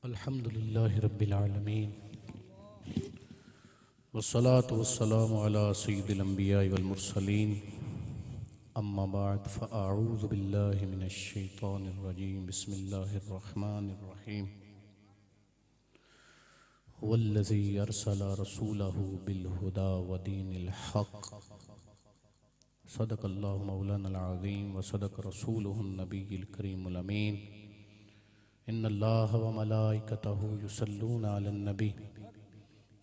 अल्हम्दुलिल्लाहि रब्बिल आलमीन वस्सलातु वस्सलामु अला सय्यिदिल अंबियाइ वल मुरसलीन अम्मा बाद फ़अऊज़ु बिल्लाहि मिनश शैतानिर रजीम बिस्मिल्लाहिर रहमानिर रहीम हुवल्लज़ी अरसला रसूलहु बिल हुदा व दीनिल हक़ सदक़ल्लाहु मौलानल अज़ीम व सदक़ रसूलुहुन नबिय्युल करीमुल अमीन इन्नल्लाह व मलाइकतहु युसल्लूना अलन नबी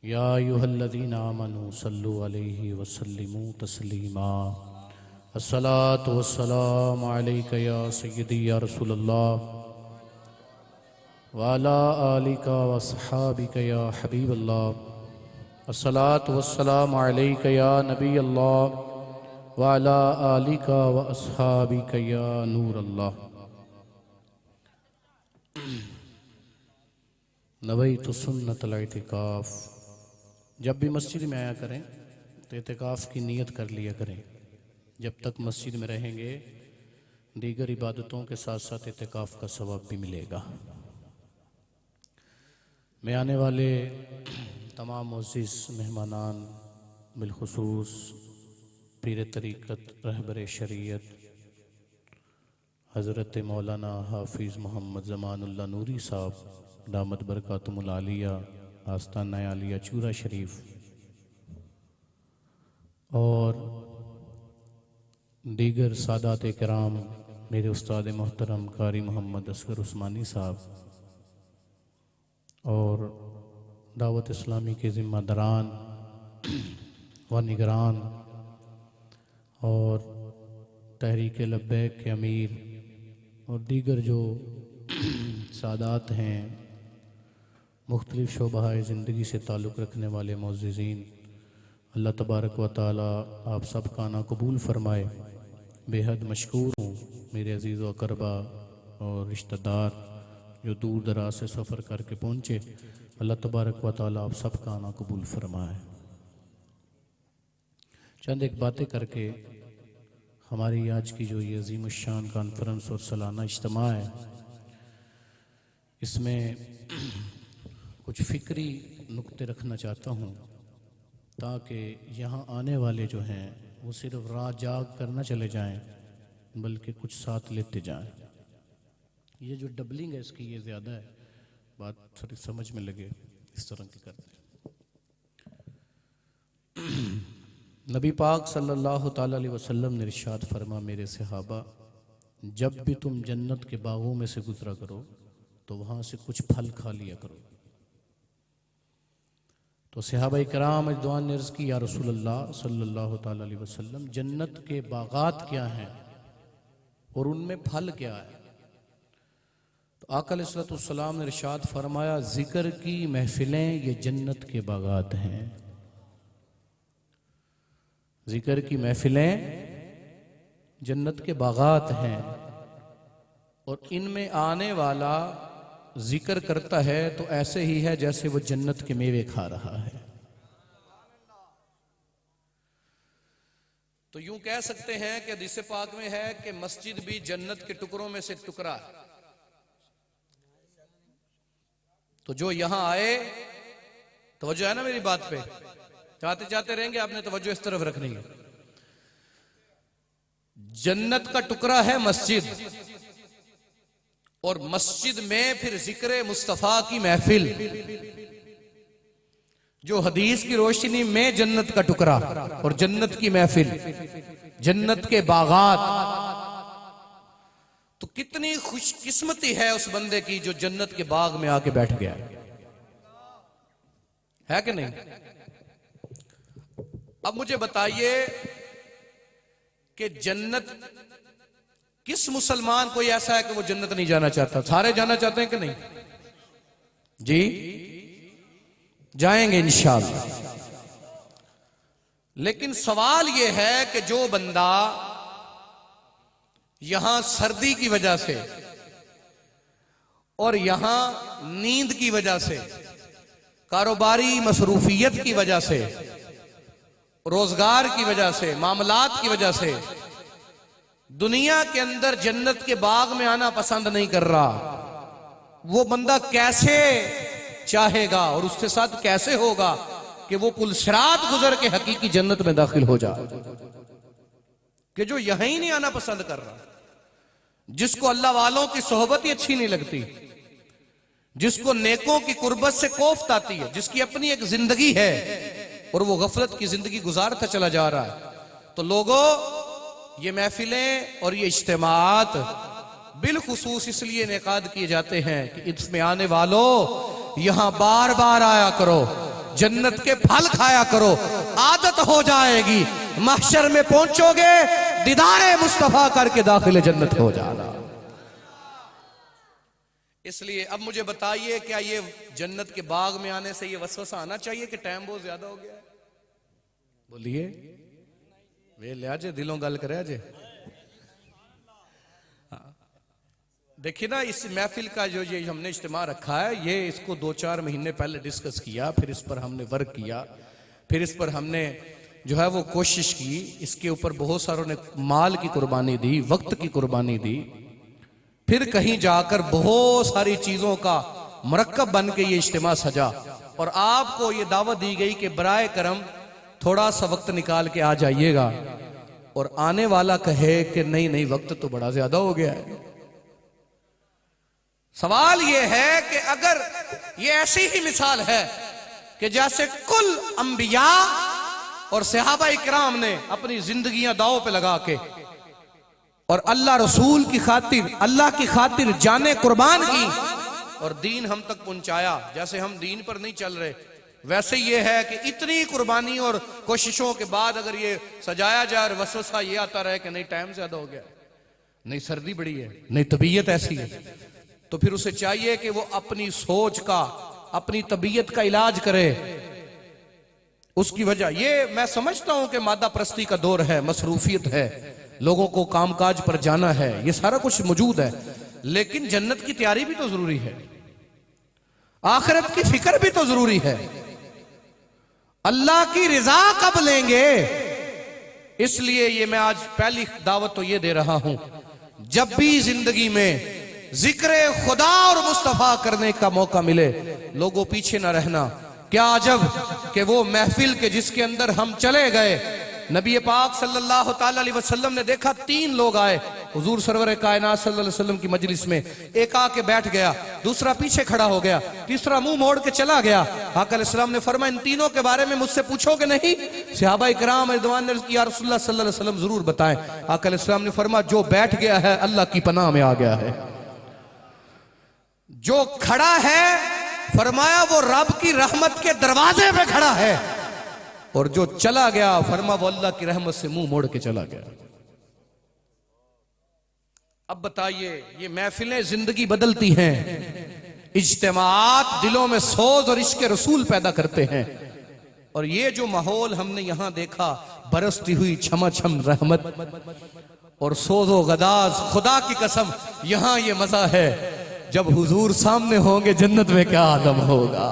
या अय्युहल्लज़ीना आमनू सल्लु अलैहि व सल्लिमू तस्लीमा अस्सलातु वस्सलामु अलैका या सय्यदी या रसूलल्लाह व अला आलिका व अस्हाबिका या हबीबल्लाह अस्सलातु वस्सलामु अलैका या नबीयल्लाह व अला आलिका व अस्हाबिका या नूरल्लाह नवैतु सुन्नतल इतिकाफ। जब भी मस्जिद में आया करें तो इतिकाफ की नीयत कर लिया करें। जब तक मस्जिद में रहेंगे दीगर इबादतों के साथ साथ इतिकाफ का सवाब भी मिलेगा। मैं आने वाले तमाम मुअज़्ज़िज़ मेहमानान बिलखुसूस पीर तरीक़त रहबर शरीयत हज़रत मौलाना हाफिज़ मोहम्मद ज़मानुल्लाह नूरी साहब दामत बरकातुमुल आलिया आस्ताना आलिया चूरा शरीफ और दीगर सादात किराम, मेरे उस्ताद मोहतरम कारी मोहम्मद असगर उस्मानी साहब और दावत इस्लामी के ज़िम्मेदारान व निगरान और तहरीक लब्बैक के अमीर और दीगर जो सादात हैं, मुख्तलिफ शोबाए ज़िंदगी से ताल्लुक़ रखने वाले मुअज़्ज़िज़ीन, अल्लाह तबारक व तआला आप सब का ना कबूल फ़रमाए। बेहद मशकूर हूँ मेरे अज़ीज़ व अक़रबा और रिश्तेदार जो दूर दराज से सफ़र करके पहुँचे, अल्लाह तबारक व तआला आप सब का ना कबूल फ़रमाए। चंद एक बातें करके हमारी आज की जो ये अज़ीम शान कॉन्फ्रेंस और सालाना इज्तिमा है, इसमें कुछ फ़िक्री नुक्ते रखना चाहता हूँ ताकि यहाँ आने वाले जो हैं वो सिर्फ रात जाग कर न चले जाएं बल्कि कुछ साथ लेते जाएं। ये जो डबलिंग है इसकी ये ज़्यादा है, बात थोड़ी समझ में लगे इस तरह की करते हैं। नबी पाक सल्लल्लाहु ताला अलैहि वसल्लम ने इरशाद फरमा, मेरे सहाबा जब भी तुम जन्नत के बागों में से गुजरा करो तो वहाँ से कुछ फल खा लिया करो। तो सहाबाए किराम रिज़वान ने अर्ज़ की, या रसूलल्लाह सल्लल्लाहु ताला अलैहि वसल्लम जन्नत के बागात क्या हैं और उनमें फल क्या है? तो आका अलैहिस्सलाम ने इरशाद फरमाया, जिक्र की महफिलें ये जन्नत के बागात हैं। जिक्र की महफिलें जन्नत के बागात हैं और इनमें आने वाला जिक्र करता है तो ऐसे ही है जैसे वो जन्नत के मेवे खा रहा है। तो यूं कह सकते हैं कि हदीस पाक में है कि मस्जिद भी जन्नत के टुकड़ों में से टुकड़ा है। तो जो यहां आए, तवज्जो है ना मेरी बात पे, चाहते चाहते रहेंगे, आपने तवज्जो इस तरफ रखनी है। जन्नत का टुकड़ा है मस्जिद और मस्जिद में फिर जिक्र मुस्तफा की महफिल, जो हदीस की रोशनी में जन्नत का टुकड़ा और जन्नत की महफिल, जन्नत के बागात। तो कितनी खुशकिस्मती है उस बंदे की जो जन्नत के बाग में आके बैठ गया है कि नहीं? अब मुझे बताइए कि जन्नत किस मुसलमान कोई ऐसा है कि वो जन्नत नहीं जाना चाहता? सारे जाना चाहते हैं कि नहीं? जी जाएंगे इंशाअल्लाह। लेकिन सवाल यह है कि जो बंदा यहां सर्दी की वजह से और यहां नींद की वजह से, कारोबारी मसरूफियत की वजह से, रोजगार की वजह से, मामलात की वजह से दुनिया के अंदर जन्नत के बाग में आना पसंद नहीं कर रहा, वो बंदा कैसे चाहेगा और उसके साथ कैसे होगा कि वो पुलसिरात गुजर के हकीकी जन्नत में दाखिल हो जाए, कि जो यहां ही नहीं आना पसंद कर रहा, जिसको अल्लाह वालों की सोहबत ही अच्छी नहीं लगती, जिसको नेकों की कुर्बत से कोफ्त आती है, जिसकी अपनी एक जिंदगी है और वो गफलत की जिंदगी गुजारता चला जा रहा है। तो लोगों, ये महफिलें और ये इज्तिमात बिलखुसूस इसलिए इनेकाद किए जाते हैं कि इसमें आने वालों यहां बार बार आया करो, जन्नत के फल खाया करो, आदत हो जाएगी, महशर में पहुंचोगे दीदारे मुस्तफा करके दाखिल जन्नत हो जाना। इसलिए अब मुझे बताइए, क्या ये जन्नत के बाग में आने से ये वसवसा आना चाहिए कि टाइम बहुत ज्यादा हो गया है? बोलिए, वे ले आजे दिलों गल करे आजे। देखिए ना, इस महफिल का जो ये हमने इज्तिमा रखा है, ये इसको 2-4 महीने पहले डिस्कस किया, फिर इस पर हमने वर्क किया, फिर इस पर हमने जो है वो कोशिश की, इसके ऊपर बहुत सारों ने माल की कुर्बानी दी, वक्त की कुर्बानी दी, फिर कहीं जाकर बहुत सारी चीजों का मरकब बन के ये इज्तिमा सजा, और आपको ये दावत दी गई कि बराए करम थोड़ा सा वक्त निकाल के आ जाइएगा। और आने वाला कहे कि नहीं नहीं, वक्त तो बड़ा ज्यादा हो गया है। सवाल यह है कि अगर ये ऐसी ही मिसाल है कि जैसे कुल अंबिया और सहाबा इकराम ने अपनी जिंदगियां दांव पे लगा के और अल्लाह रसूल की खातिर, अल्लाह की खातिर जाने कुर्बान की और दीन हम तक पहुंचाया, जैसे हम दीन पर नहीं चल रहे, वैसे ये है कि इतनी कुर्बानी और कोशिशों के बाद अगर ये सजाया जाए और वसवसा ये आता रहे कि नहीं टाइम ज्यादा हो गया, नहीं सर्दी बड़ी है, नहीं तबीयत ऐसी है, तो फिर उसे चाहिए कि वो अपनी सोच का, अपनी तबीयत का इलाज करे। उसकी वजह ये मैं समझता हूं कि मादा प्रस्ती का दौर है, मसरूफियत है, लोगों को कामकाज पर जाना है, ये सारा कुछ मौजूद है, लेकिन जन्नत की तैयारी भी तो जरूरी है, आखिरत की फिक्र भी तो जरूरी है, अल्लाह की रिजा कब लेंगे। इसलिए ये मैं आज पहली दावत तो ये दे रहा हूं, जब भी जिंदगी में जिक्र खुदा और मुस्तफा करने का मौका मिले, लोगों पीछे ना रहना। क्या अजब कि वो महफिल के जिसके अंदर हम चले गए, नबी पाक सल्लल्लाहु ताला अलैहि वसल्लम ने देखा 3 लोग आए हुजूर सरवर कायनात सल्लल्लाहु अलैहि वसल्लम की मजलिस में, एक आके बैठ गया, दूसरा पीछे खड़ा हो गया, तीसरा मुंह मोड़ के चला गया। आका अलैहिस्सलाम ने फरमाया, इन तीनों के बारे में मुझसे पूछोगे नहीं? सहाबा इकराम रिदवान ने अर्ज़ किया, या रसूलुल्लाह सल्लल्लाहु अलैहि वसल्लम जरूर बताएं। आका अलैहिस्सलाम ने फरमाया, जो बैठ गया है अल्लाह की पनाह में आ गया है, जो खड़ा है फरमाया वो रब की रहमत के दरवाजे पे खड़ा है, और जो चला गया फरमा वो अल्लाह की रहमत से मुंह मोड़ के चला गया। अब बताइए, ये महफिलें जिंदगी बदलती हैं, इज्तिमात दिलों में सोज और इश्क रसूल पैदा करते हैं, और ये जो माहौल हमने यहां देखा, बरसती हुई छमाछम रहमत और सोजो गदाज, खुदा की कसम यहां ये मजा है, जब हुजूर सामने होंगे जन्नत में क्या आलम होगा।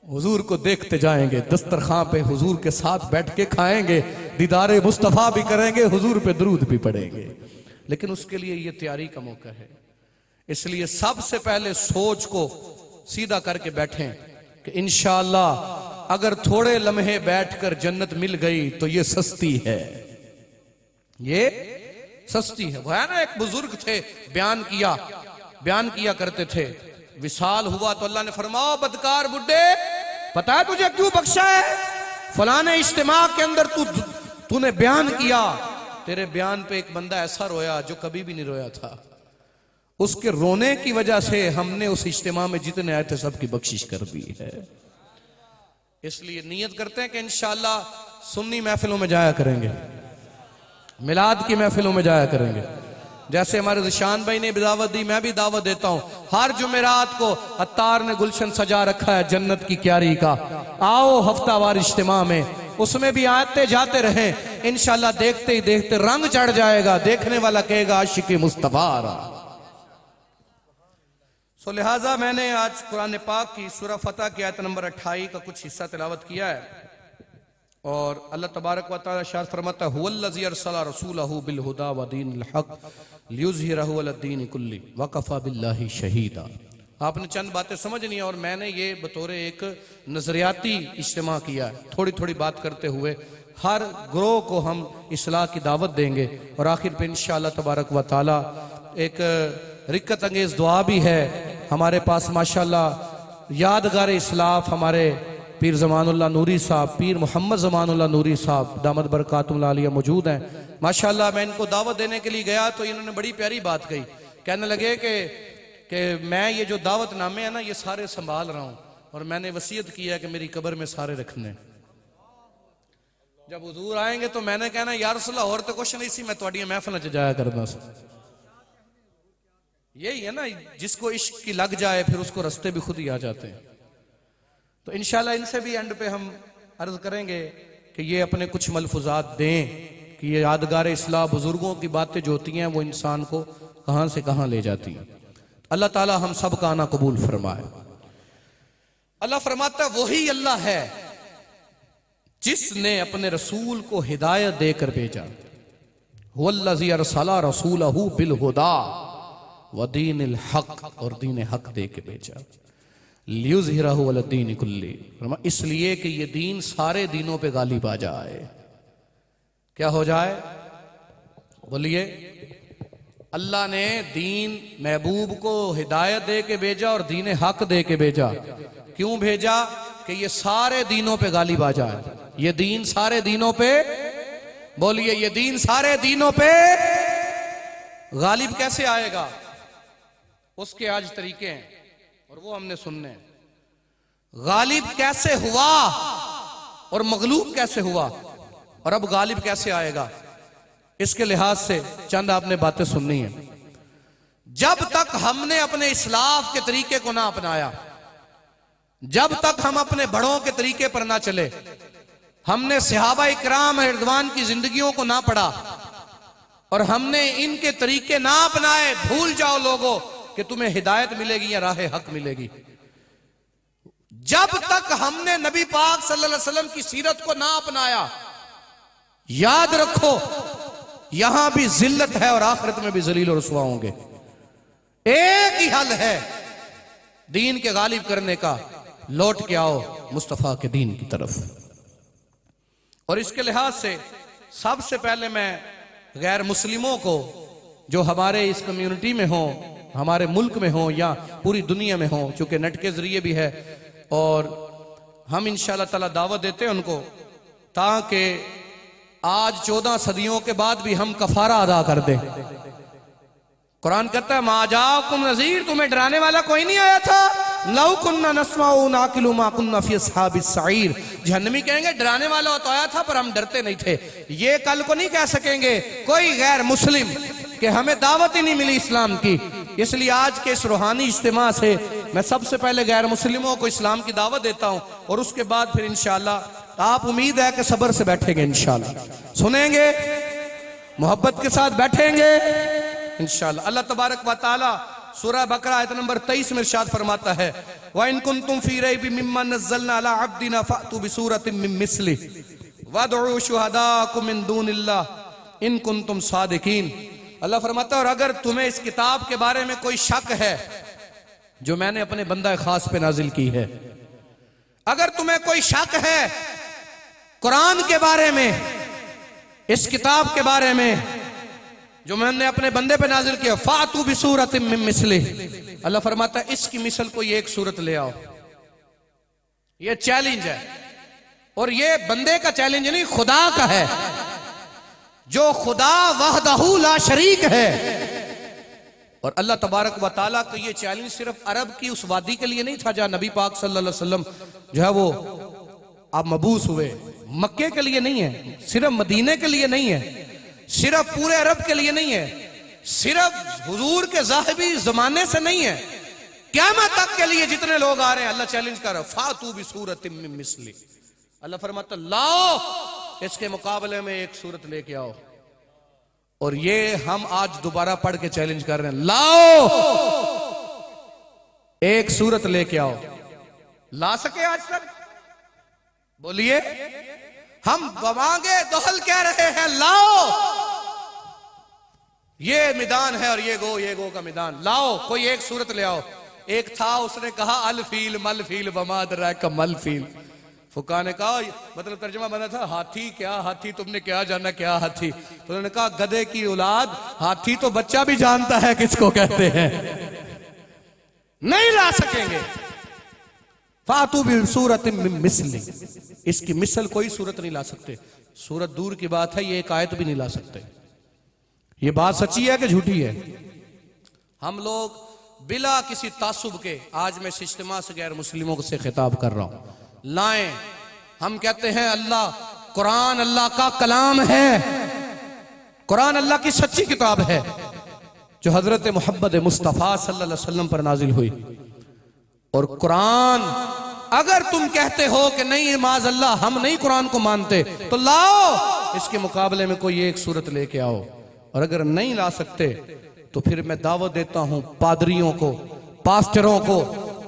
हुजूर को देखते जाएंगे, दस्तरखां पे हुजूर के साथ बैठ के खाएंगे, दीदारे मुस्तफा भी करेंगे, हुजूर पे दरूद भी पढ़ेंगे, लेकिन उसके लिए ये तैयारी का मौका है। इसलिए सबसे पहले सोच को सीधा करके बैठें कि इंशाअल्लाह अगर थोड़े लम्हे बैठकर जन्नत मिल गई तो ये सस्ती है, ये सस्ती है। वो है ना, एक बुजुर्ग थे, बयान किया करते थे, विसाल हुआ तो अल्लाह ने फरमाओ, बदकार बुड्ढे, पता है तुझे क्यों बख्शा है? फलाने इज्तिमा के अंदर तूने बयान किया, तेरे बयान पे एक बंदा ऐसा रोया जो कभी भी नहीं रोया था, उसके रोने की वजह से हमने उस इज्तिमा में जितने आए थे सबकी बख्शिश कर दी है। इसलिए नियत करते हैं कि इंशाअल्लाह सुन्नी महफिलों में जाया करेंगे, मिलाद की महफिलों में जाया करेंगे, जैसे हमारे जिशान भाई ने दावत दी, मैं भी दावत देता हूं। हर जुमेरात को अत्तार ने गुलशन सजा रखा है जन्नत की क्यारी का, आओ हफ्तावार इज्तिमा में, उसमें भी आते जाते रहें, इंशाअल्लाह देखते ही देखते रंग चढ़ जाएगा, देखने वाला कहेगा आशिक मुस्तफा आ रहा। सो लिहाजा मैंने आज कुरान पाक की सूरह फतह की आयत नंबर 28 का कुछ हिस्सा तिलावत किया है। और अल्लाह तबारक व तआला इरशाद फरमाता है हुवल्लज़ी अरसला रसूलहू बिल हुदा व दीनिल हक़ लियुज़हिरहू अलद्दीन कुल्ली व कफ़ा बिल्लाहि शहीदा। आपने चंद बातें समझनी है और मैंने ये बतौर एक नजरियाती इज्तिमा किया है। थोड़ी थोड़ी बात करते हुए हर ग्रोह को हम इस्लाह की दावत देंगे और आखिर पे इंशाअल्लाह तबारक व तआला एक रिक्कत अंगेज दुआ भी है हमारे पास। माशाअल्लाह यादगार इस्लाफ हमारे पीर ज़मानुल्लाह नूरी साहब, पीर मोहम्मद ज़मानुल्लाह नूरी साहब दामद बरकातुहुल आलिया मौजूद हैं। माशाअल्लाह मैं इनको दावत देने के लिए गया तो इन्होंने बड़ी प्यारी बात कही। कहने लगे कि मैं ये जो दावत नामे है ना ये सारे संभाल रहा हूँ और मैंने वसीयत किया है कि मेरी कब्र में सारे रखने। जब हुजूर आएंगे तो मैंने कहना यार रसूलल्लाह और तो कुछ नहीं सी, मैं तुहाडियां महफिलां च जाया करदा सी। यही है ना, जिसको इश्क की लग जाए फिर उसको रास्ते भी खुद ही आ जाते हैं। तो इंशाल्लाह इनसे भी एंड पे हम अर्ज करेंगे कि ये अपने कुछ मलफुजात दें कि ये यादगार इस्लाह बुजुर्गों की बातें जो होती हैं वो इंसान को कहां से कहां ले जाती हैं। अल्लाह ताला हम सब का आना कबूल फरमाए। अल्लाह फरमाता है वही अल्लाह है जिसने अपने रसूल को हिदायत देकर भेजा। हुवल्लज़ी अरसला रसूलहू बिल हुदा व दीनिल हक़, और दीन हक दे के भेजा। लियुज़हिरहू अलद्दीन कुल्ली, इसलिए कि ये दीन सारे दीनों पे गालिब आ जाए। क्या हो जाए बोलिए? अल्लाह ने दीन महबूब को हिदायत दे के भेजा और दीन हक दे के भेजा। क्यों भेजा? कि ये सारे दीनों पे गालिब आ जाए। ये दीन सारे दीनों पे, बोलिए ये दीन सारे दीनों पे गालिब कैसे आएगा? उसके आज तरीके हैं और वो हमने सुनने हैं। गालिब कैसे हुआ और मगलूब कैसे हुआ और अब गालिब कैसे आएगा, इसके लिहाज से चंद आपने बातें सुननी है। जब तक हमने अपने इस्लाफ के तरीके को ना अपनाया, जब तक हम अपने बड़ों के तरीके पर ना चले, हमने सहाबा इकराम रिज़वान की जिंदगियों को ना पढ़ा और हमने इनके तरीके ना अपनाए, भूल जाओ लोगों कि तुम्हें हिदायत मिलेगी या राह हक मिलेगी। जब तक हमने नबी पाक सल्लल्लाहु अलैहि वसल्लम की सीरत को ना अपनाया, याद रखो यहां भी जिल्लत है और आखिरत में भी जलील और रुसवा होंगे। एक ही हल है दीन के गालिब करने का, लौट के आओ मुस्तफा के दीन की तरफ। और इसके लिहाज से सबसे पहले मैं गैर मुस्लिमों को जो हमारे इस कम्युनिटी में हो, हमारे मुल्क में हो या पूरी दुनिया में हो, चूंकि नेट के जरिए भी है और हम इंशाअल्लाह ताला दावत देते हैं उनको, ताकि आज 14 सदियों के बाद भी हम कफारा अदा कर दें। कुरान कहता है मा जाकुम नज़ीर, तुम्हें डराने वाला कोई नहीं आया था। लौ कुन्ना नस्माउ नाकिलु मा कुन्ना फी अस्हाबिस सईर, जहन्नमी कहेंगे डराने वाला तो आया था पर हम डरते नहीं थे। ये कल को नहीं कह सकेंगे कोई गैर मुस्लिम कि हमें दावत ही नहीं मिली इस्लाम की। इसलिए आज के इस रूहानी इज्तिमा से मैं सबसे पहले गैर मुस्लिमों को इस्लाम की दावत देता हूं और उसके बाद फिर इंशाअल्लाह आप उम्मीद है कि सब्र से बैठेंगे, इंशाअल्लाह सुनेंगे, मोहब्बत के साथ बैठेंगे इंशाअल्लाह। अल्लाह तबारक व तआला सूरह बकरा आयत नंबर 23 में इरशाद फरमाता है व इन कुंतुम फी रैबिम मिम्मा नज़्ज़लना अला अब्दिना फ़अतू बिसूरतिन मिन मिस्लि वदउ शुहदाकुम मिन दूनिल्लाह इन कुंतुम सादिकीन। अल्लाह फरमाता है और अगर तुम्हें इस किताब के बारे में कोई शक है जो मैंने अपने बंदा खास पे नाजिल की है, अगर तुम्हें कोई शक है कुरान के बारे में, इस किताब के बारे में जो मैंने अपने बंदे पे नाजिल किया, फातू बिसूरतिन मिन मिस्लि, अल्लाह फरमाता है इसकी मिसल कोई एक सूरत ले आओ। ये चैलेंज है और ये बंदे का चैलेंज नहीं, खुदा का है। जो खुदा वहदहू ला शरीक है। और अल्लाह तबारक व तआला का ये चैलेंज सिर्फ अरब की उस वादी के लिए नहीं था जहां नबी पाक सल्लल्लाहु अलैहि वसल्लम जो है वो आप मबूस हुए, मक्के के लिए नहीं है, सिर्फ मदीने के लिए नहीं है, सिर्फ पूरे अरब के लिए नहीं है, सिर्फ हुजूर के ज़ाहिबी जमाने से नहीं है, क़यामत तक के लिए जितने लोग आ रहे हैं अल्लाह चैलेंज कर रहा है फातू बिसूरतिन मिन मिस्लि। अल्लाह फरमाता लाओ इसके मुकाबले में एक सूरत लेके आओ। और ये हम आज दोबारा पढ़ के चैलेंज कर रहे हैं, लाओ एक सूरत लेके आओ। ला सके आज तक? बोलिए, हम बमांगे दोहल कह रहे हैं, लाओ ये मैदान है और ये गो का मैदान, लाओ कोई एक सूरत ले आओ। एक था, उसने कहा अल फील मल फील बमाद रहा कमल फील। फुका ने कहा, मतलब तर्जुमा बना था, हाथी क्या हाथी, तुमने क्या जाना क्या हाथी। तो उन्होंने कहा गधे की औलाद, हाथी तो बच्चा भी जानता है किसको कहते हैं। नहीं ला सकेंगे। फातू भी सूरत मिसली, इसकी मिसल कोई सूरत नहीं ला सकते। सूरत दूर की बात है, ये एक आयत भी नहीं ला सकते। ये बात सच्ची है कि झूठी है? हम लोग बिला किसी तासुब के, आज मैं इज्तिमा से गैर मुस्लिमों से खिताब कर रहा हूं, लाएं। हम कहते हैं अल्लाह, कुरान अल्लाह का कलाम है, कुरान अल्लाह की सच्ची किताब है जो हजरत मोहम्मद मुस्तफ़ा सल्लल्लाहु अलैहि वसल्लम पर नाजिल हुई। और कुरान, अगर तुम कहते हो कि नहीं माज अल्लाह हम नहीं कुरान को मानते, तो लाओ इसके मुकाबले में कोई एक सूरत लेके आओ। और अगर नहीं ला सकते तो फिर मैं दावत देता हूं पादरियों को, पास्टरों को,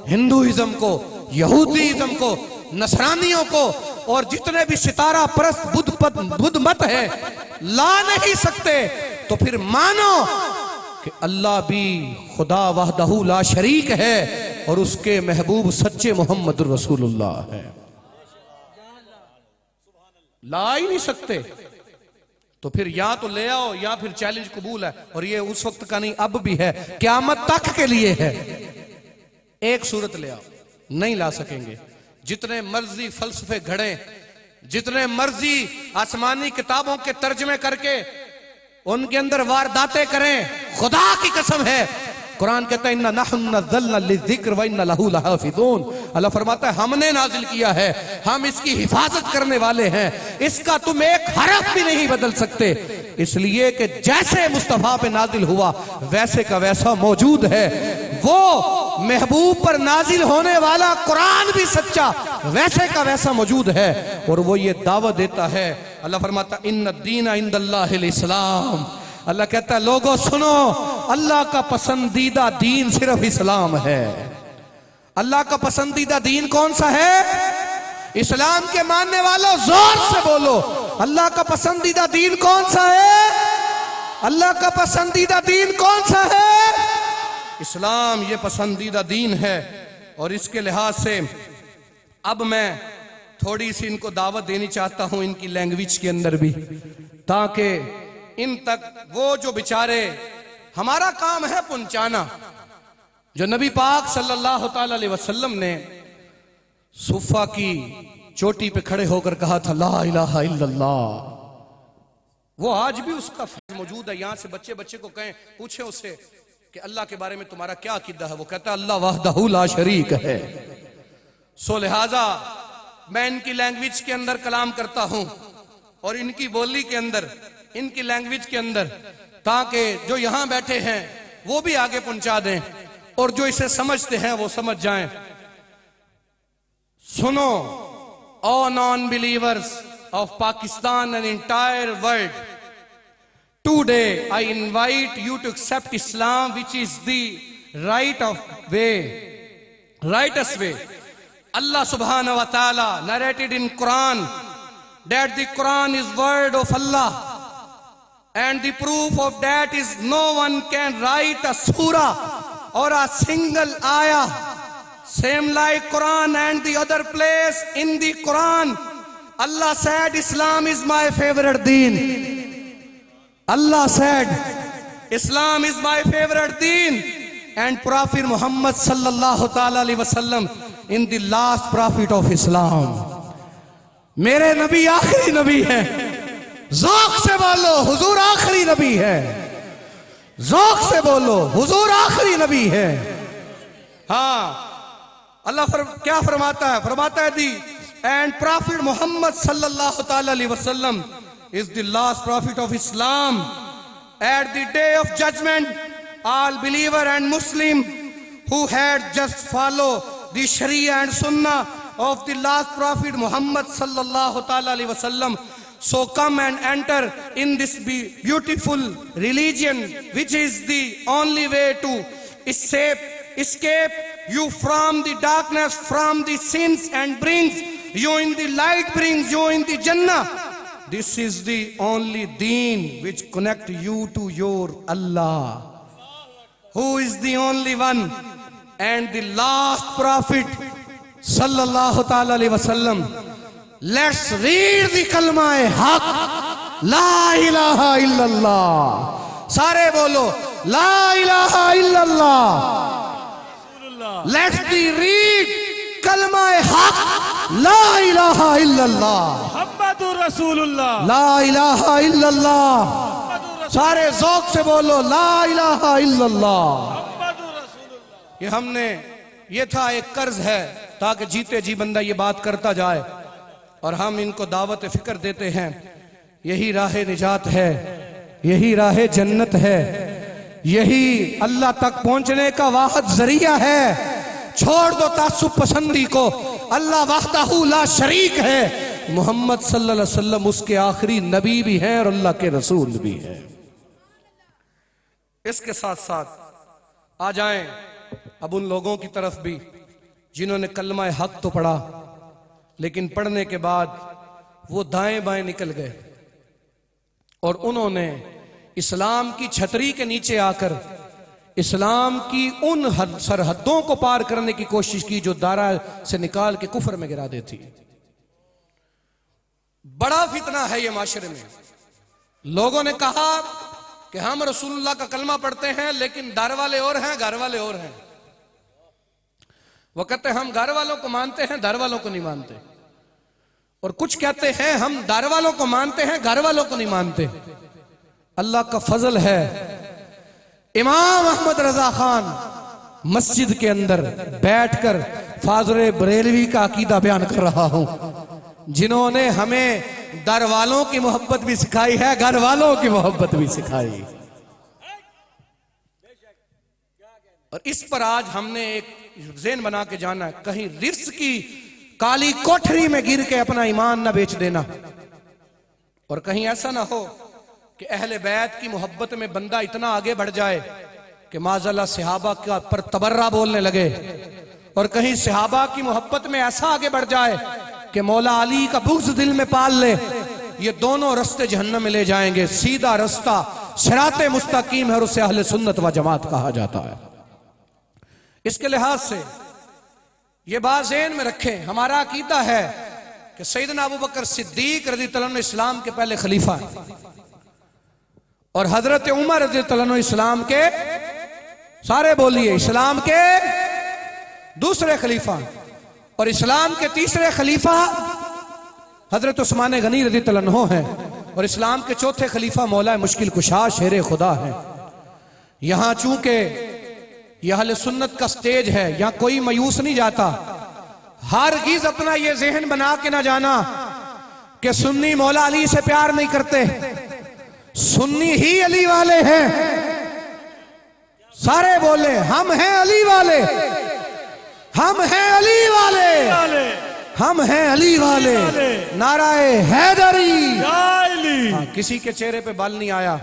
हिंदुइज्म को, यहूदीइज्म को, नसरानियों को, और जितने भी सितारा परस्त बुद्ध मत है, ला नहीं सकते तो फिर मानो कि अल्लाह भी खुदा वहदहू ला शरीक है और उसके महबूब सच्चे मोहम्मद रसूलुल्लाह है। ला ही नहीं सकते तो फिर या तो ले आओ या फिर चैलेंज कबूल है। और ये उस वक्त का नहीं, अब भी है, क़यामत तक के लिए है। एक सूरत ले आओ, नहीं ला सकेंगे। जितने मर्जी फलसफे घड़े, जितने मर्जी आसमानी किताबों के तर्जमे करके उनके अंदर वारदातें करें, खुदा की कसम है कुरान कहता है इन्ना नहनु नज़्ज़लना लिज़्ज़िक्र व इन्ना लहू लहाफ़िज़ून। अल्लाह फरमाता है हमने नाजिल किया है, हम इसकी हिफाजत करने वाले हैं, इसका तुम एक हरफ भी नहीं बदल सकते। इसलिए कि जैसे मुस्तफ़ा पे नाजिल हुआ वैसे का वैसा मौजूद है। वो महबूब पर नाजिल होने वाला कुरान भी सच्चा वैसे का वैसा मौजूद है। और वो ये दावत देता है, अल्लाह फरमाता इन्ना दीना इंदल्लाहिल इस्लाम। अल्लाह कहता है लोगों सुनो, अल्लाह का पसंदीदा दीन सिर्फ इस्लाम है। अल्लाह का पसंदीदा दीन कौन सा है? इस्लाम के मानने वालों जोर से बोलो, अल्लाह का पसंदीदा दीन कौन सा है? अल्लाह का पसंदीदा दीन कौन सा है? इस्लाम ये पसंदीदा दीन है। और इसके लिहाज से अब मैं थोड़ी सी इनको दावत देनी चाहता हूं इनकी लैंग्वेज के अंदर भी, ताकि इन तक वो जो बेचारे, हमारा काम है पहुंचाना जो नबी पाक सल्लल्लाहु ताला अलैहि वसल्लम ने सुफा की चोटी पे खड़े होकर कहा था ला इलाहा इल्लल्लाह, वो आज भी उसका फैज़ मौजूद है। यहां से बच्चे बच्चे को कहें, पूछे उससे कि अल्लाह के बारे में तुम्हारा क्या अकीदा है, वो कहता है अल्लाह वहदहू ला शरीक है। सो लिहाजा मैं इनकी लैंग्वेज के अंदर कलाम करता हूं और इनकी बोली के अंदर, इनकी लैंग्वेज के अंदर, ताकि जो यहां बैठे हैं वो भी आगे पहुंचा दें और जो इसे समझते हैं वो समझ जाएं। सुनो, all non-believers of Pakistan and entire world, today I invite you to accept Islam, which is the righteous way. Allah subhanahu wa ta'ala narrated in Quran that the Quran is word of Allah, and the proof of that is no one can write a surah or a single ayah same like Quran. And the other place in the Quran Allah said Islam is my favorite deen. Allah said Islam is my favorite deen. And Prophet Muhammad sallallahu ta'ala alaihi wasallam in the last prophet of Islam, मेरे नबी आखिरी नबी है। ज़ौक़ से बोलो हुजूर आखिरी नबी है। ज़ौक़ से बोलो हुजूर आखिरी नबी है। हाँ, अल्लाह क्या फरमाता है? फरमाता है दी एंड प्रॉफिट मोहम्मद सल्लल्लाहु ताला अलैहि वसल्लम is the last prophet of Islam. At the day of judgment all believer and Muslim who had just follow the Sharia and Sunnah of the last Prophet Muhammad sallallahu ta'ala alaihi wasallam, so come and enter in this beautiful religion, which is the only way to escape you from the darkness, from the sins, and brings you in the light brings you in the Jannah. This is the only deen which connect you to your Allah, who is the only one and the last prophet sallallahu ta'ala alayhi wasallam. Let's read the kalma haq, la ilaha illallah. Sare bolo, la ilaha illallah. Let's read kalma haq, la ilaha illallah. मुहम्मदुर रसूलुल्लाह, ला इलाहा इल्लल्लाह. सारे ज़ौक़ से बोलो ला इलाहा इल्लल्लाह. मुहम्मदुर रसूलुल्लाह. ये हमने, ये था एक कर्ज है ताकि जीते जी बंदा ये बात करता जाए और हम इनको दावत फिक्र देते हैं. यही राह निजात है, यही राह जन्नत है, यही अल्लाह तक पहुंचने का वाहिद जरिया है. छोड़ दो तासुब पसंदी को, अल्लाह वहदहू ला शरीक है. मोहम्मद सल्लल्लाहु अलैहि वसल्लम उसके आखिरी नबी भी हैं और अल्लाह के रसूल भी हैं. इसके साथ साथ आ जाएं अब उन लोगों की तरफ भी जिन्होंने कलमा हक तो पढ़ा, लेकिन पढ़ने के बाद वो दाएं बाएं निकल गए और उन्होंने इस्लाम की छतरी के नीचे आकर इस्लाम की उन सरहदों को पार करने की कोशिश की जो दायरा से निकाल के कुफर में गिरा देती. बड़ा फितना है ये माशरे में. लोगों ने कहा कि हम रसूलुल्लाह का कलमा पढ़ते हैं लेकिन दर वाले और हैं, घर वाले और हैं. वो कहते हैं हम घर वालों को मानते हैं, दर वालों को नहीं मानते. और कुछ कहते हैं हम दर वालों को मानते हैं, घर वालों को नहीं मानते. अल्लाह का फजल है, इमाम अहमद रजा खान मस्जिद के अंदर बैठकर फाजरे बरेलवी का अकीदा बयान कर रहा हूं, जिन्होंने हमें दर वालों की मोहब्बत भी सिखाई है, घर वालों की मोहब्बत भी सिखाई. और इस पर आज हमने एक ज़हन बना के जाना है, कहीं रिफ्स की काली कोठरी में गिर के अपना ईमान न बेच देना. और कहीं ऐसा ना हो कि अहले बैत की मोहब्बत में बंदा इतना आगे बढ़ जाए कि माज़अल्लाह सहाबा का पर तबर्रा बोलने लगे. और कहीं सहाबा की मोहब्बत में ऐसा आगे बढ़ जाए कि मौला अली का बुग़्ज़ दिल में पाल ले. ये दोनों रास्ते जहन्नम में ले जाएंगे. सीधा रास्ता सिराते मुस्तकीम है और उसे अहले सुन्नत व जमात कहा जाता है. इसके लिहाज से ये बात ज़हन में रखें, हमारा अकीदा है कि सैयदना अबू बकर सिद्दीक रज़ियल्लाहु अन्हु इस्लाम के पहले खलीफा है और हजरत उमर रज़ियल्लाहु अन्हु इस्लाम के, सारे बोलिए, इस्लाम के दूसरे खलीफा. और इस्लाम के तीसरे खलीफा हजरत उस्मान गनी रज़ियल्लाहु अन्हु हैं. और इस्लाम के चौथे खलीफा मौला मुश्किल कुशा शेर खुदा है. यहां चूंकि यह अहले सुन्नत का स्टेज है, यहां कोई मायूस नहीं जाता. हरगिज़ अपना यह ज़हन बना के ना जाना कि सुन्नी मौला अली से प्यार नहीं करते. सुन्नी ही अली वाले हैं. सारे बोले हम हैं अली वाले, हम हैं अली वाले, हम हैं अली वाले. नाराए हैदरी. हाँ, किसी के चेहरे पे बाल नहीं आया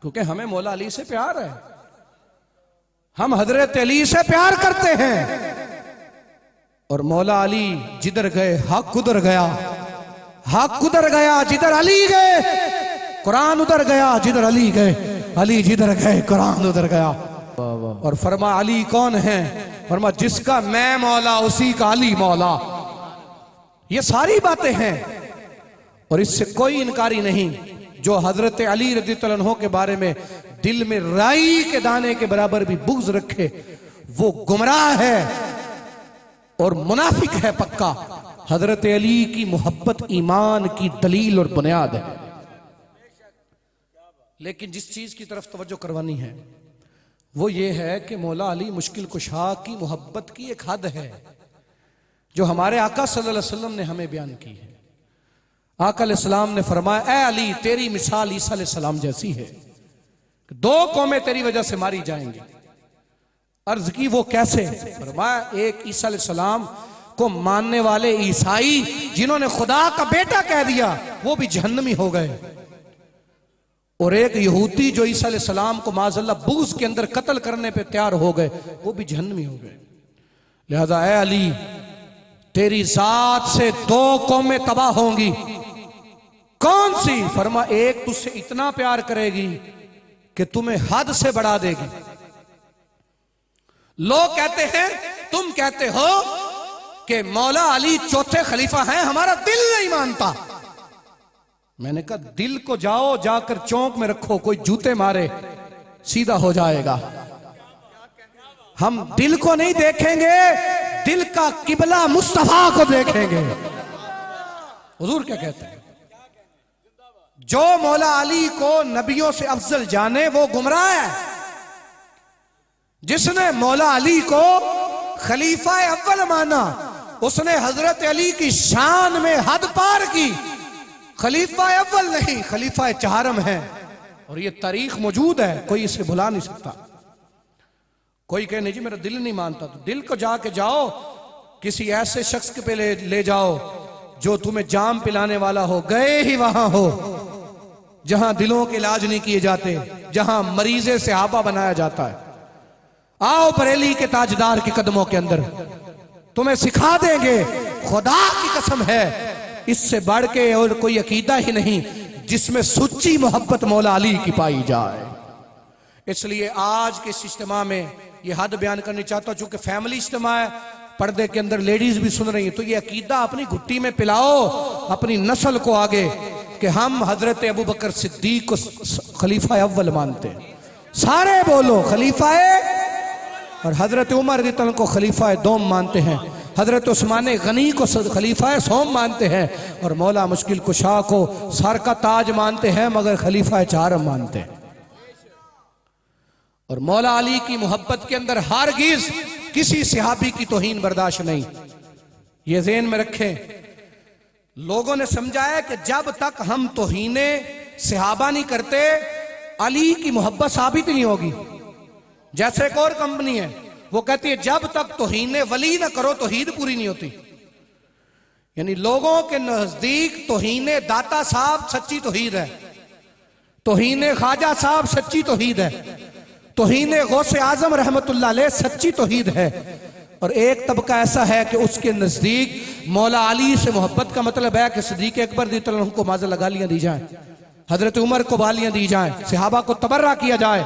क्योंकि हमें मौला अली से प्यार है. हम हजरत अली से प्यार करते हैं और मौला अली जिधर गए हक उधर गया, हक उधर गया जिधर अली गए, कुरान उधर गया जिधर अली गए, अली जिधर गए कुरान उधर गया. और फरमा अली कौन है? फरमा जिसका मैं मौला उसी का अली मौला. ये सारी बातें हैं और इससे कोई इनकारी नहीं. जो हजरत अली रज़ियल्लाहु अन्हु के बारे में दिल में राई के दाने के बराबर भी बुग़्ज़ रखे वो गुमराह है और मुनाफिक है पक्का. हजरत अली की मोहब्बत ईमान की दलील और बुनियाद है. लेकिन जिस चीज की तरफ तवज्जो करवानी है वो ये है कि मौला अली मुश्किल कुशा की मोहब्बत की एक हद है जो हमारे आका सल्लल्लाहु अलैहि वसल्लम ने हमें बयान की है. आका अलैहिस्सलाम ने फरमाया, ए अली तेरी मिसाल ईसा अलैहिस्सलाम जैसी है, दो कौमें तेरी वजह से मारी जाएंगी. अर्ज की वो कैसे? फरमाया एक ईसा अलैहिस्सलाम को मानने वाले ईसाई जिन्होंने खुदा का बेटा कह दिया वो भी जहन्नमी हो गए, और एक यहूदी जो ईसा अलैहिस्सलाम को माज़अल्लाह बुग़्ज़ के अंदर कत्ल करने पे तैयार हो गए वो भी जहन्नमी हो गए. लिहाजा ए अली तेरी जात से दो कौमें तबाह होंगी। कौन सी? फरमा एक तुझसे इतना प्यार करेगी कि तुम्हें हद से बढ़ा देगी। लोग कहते हैं, तुम कहते हो कि मौला अली चौथे खलीफा हैं, हमारा दिल नहीं मानता। मैंने कहा दिल को जाओ जाकर चौक में रखो, कोई जूते मारे सीधा हो जाएगा। हम दिल को नहीं देखेंगे, दिल का किबला मुस्तफा को देखेंगे। हुजूर क्या कहते हैं? जो मौला अली को नबियों से अफजल जाने वो गुमराह है। जिसने मौला अली को खलीफा अव्वल माना उसने हजरत अली की शान में हद पार की। खलीफा अव्वल नहीं, खलीफा चारम है, और ये तारीख मौजूद है, कोई इसे भुला नहीं सकता। कोई कहे नहीं जी मेरा दिल नहीं मानता, तो दिल को जाके जाओ, किसी ऐसे शख्स के पे ले जाओ जो तुम्हें जाम पिलाने वाला हो। गए ही वहां हो जहां दिलों के इलाज नहीं किए जाते, जहां मरीजे सहाबा बनाया जाता है। आओ बरेली के ताजदार के कदमों के अंदर, तुम्हें सिखा देंगे। खुदा की कसम है, इससे बढ़ के और कोई अकीदा ही नहीं जिसमें सच्ची मोहब्बत मौला अली की पाई जाए। इसलिए आज के इस इज्तिमा में ये हद बयान करनी चाहता हूं, चूंकि फैमिली इज्तिमा है, पर्दे के अंदर लेडीज भी सुन रही हैं, तो ये अकीदा अपनी घुट्टी में पिलाओ अपनी नस्ल को आगे कि हम हजरत अबू बकर सिद्दीक को खलीफा अव्वल मानते हैं। सारे बोलो खलीफा, और हजरत उमर रज़ी अल्लाह को खलीफा दोम मानते हैं, हजरत उस्मान गनी को खलीफा सोम मानते हैं, और मौला मुश्किल कुशा को सर का ताज मानते हैं मगर खलीफा चारम मानते हैं। और मौला अली की मोहब्बत के अंदर हरगिज़ किसी सहाबी की तौहीन बर्दाश्त नहीं। ये ज़हन में रखें। लोगों ने समझा है कि जब तक हम तौहीने सहाबा नहीं करते अली की मोहब्बत साबित नहीं होगी। जैसे एक और कंपनी है, वो कहती है जब तक तौहीने वली ना करो तौहीद पूरी नहीं होती। यानी लोगों के नजदीक तौहीने दाता साहब सच्ची तौहीद है, तौहीने ख्वाजा साहब सच्ची तौहीद है, तौहीने गौसे आजम रहमतुल्लाह अलैह सच्ची तौहीद है। और एक तबका ऐसा है कि उसके नजदीक मौला अली से मोहब्बत का मतलब है कि सिद्दीक अकबर रज़ी अल्लाह को माज़ल गालियां दी जाए, हजरत उमर को बालियां दी जाए, सहाबा को तबर्रा किया जाए।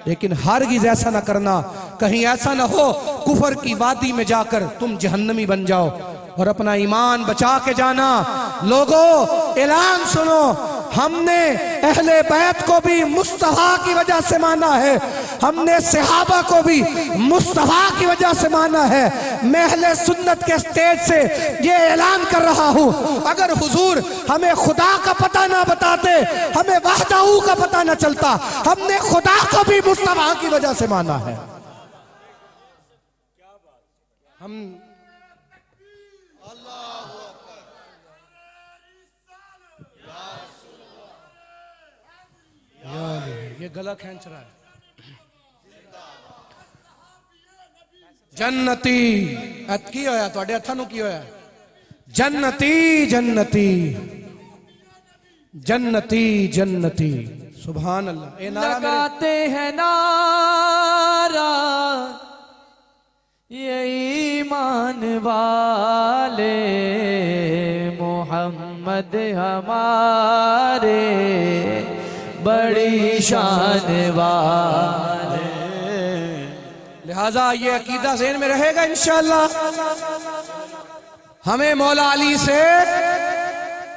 लेकिन हरगिज़ ऐसा ना करना, कहीं ऐसा ना हो कुफर की वादी में जाकर तुम जहन्नमी बन जाओ, और अपना ईमान बचा के जाना। लोगों ऐलान सुनो, हमने अहले बैत को भी मुस्तफा की वजह से माना है, हमने सहाबा को भी मुस्तफा की वजह से माना है। मैं अहले सुन्नत के स्टेज से ये ऐलान कर रहा हूं, अगर हुजूर हमें खुदा का पता ना बताते, हमें वहदाहू का पता ना चलता, हमने खुदा को भी मुस्तफा की वजह से माना है। हम ये गला खींच रहा है। जन्नती की होया तुहाडे हत्थां नूं की होया? जन्नती जन्नती जन्नती जन्नती। सुभान अल्लाह। ये नारा लगाते हैं नारा ये ईमान वाले, मोहम्मद हमारे बड़ी शान वाले। लिहाजा ये अकीदा ज़हन में रहेगा इंशाअल्लाह। हमें मौला अली से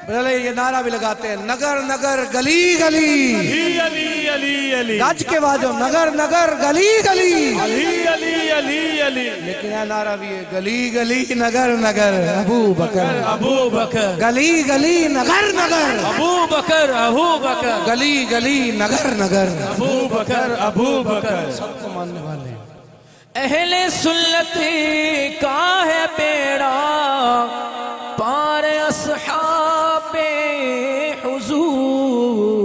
पहले ये नारा भी लगाते हैं, नगर नगर गली गली अली अली अली अली गज के बाजो, नगर नगर गली गली अली अली अली अली। लेकिन यह नारा भी है, गली गली नगर नगर अबू बकर, अबू बकर, गली गली नगर नगर अबू बकर, अबू बकर, गली गली नगर नगर अबू बकर, अबू बकर। सबको मानने वाले हैं। अहले सुन्नत का है बेड़ा पार अस्हाबे हुजूर,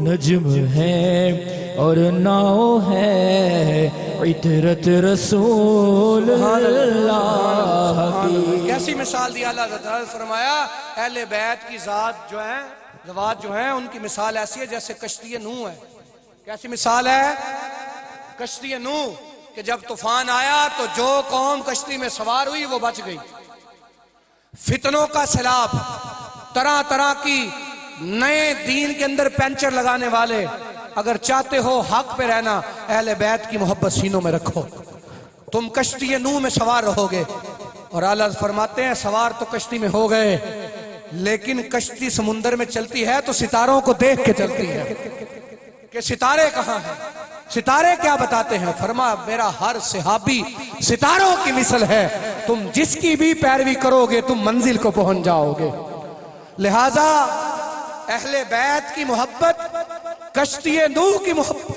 नज्म है और नाव है इतरत रसूल अल्लाह की। कैसी मिसाल दी अल्लाह ने फरमाया, अहले बैत की जात जो है, ज़वात जो है, उनकी मिसाल ऐसी है जैसे कश्ती नूह है। कैसी मिसाल है? कश्ती नूह। कि जब तूफान आया तो जो कौम कश्ती में सवार हुई वो बच गई। फितनों का सैलाब, तरह तरह की नए दीन के अंदर पैंचर लगाने वाले, अगर चाहते हो हक पे रहना, अहले बैत की मोहब्बत सीनों में रखो, तुम कश्ती नूह में सवार रहोगे। और आला फरमाते हैं सवार तो कश्ती में हो गए, लेकिन कश्ती समुंदर में चलती है तो सितारों को देख के चलती है कि सितारे कहाँ हैं, सितारे क्या बताते हैं। फरमा मेरा हर सहाबी सितारों की मिसल है, तुम जिसकी भी पैरवी करोगे तुम मंजिल को पहुंच जाओगे। लिहाजा अहले बैत की मोहब्बत कश्ती नूह की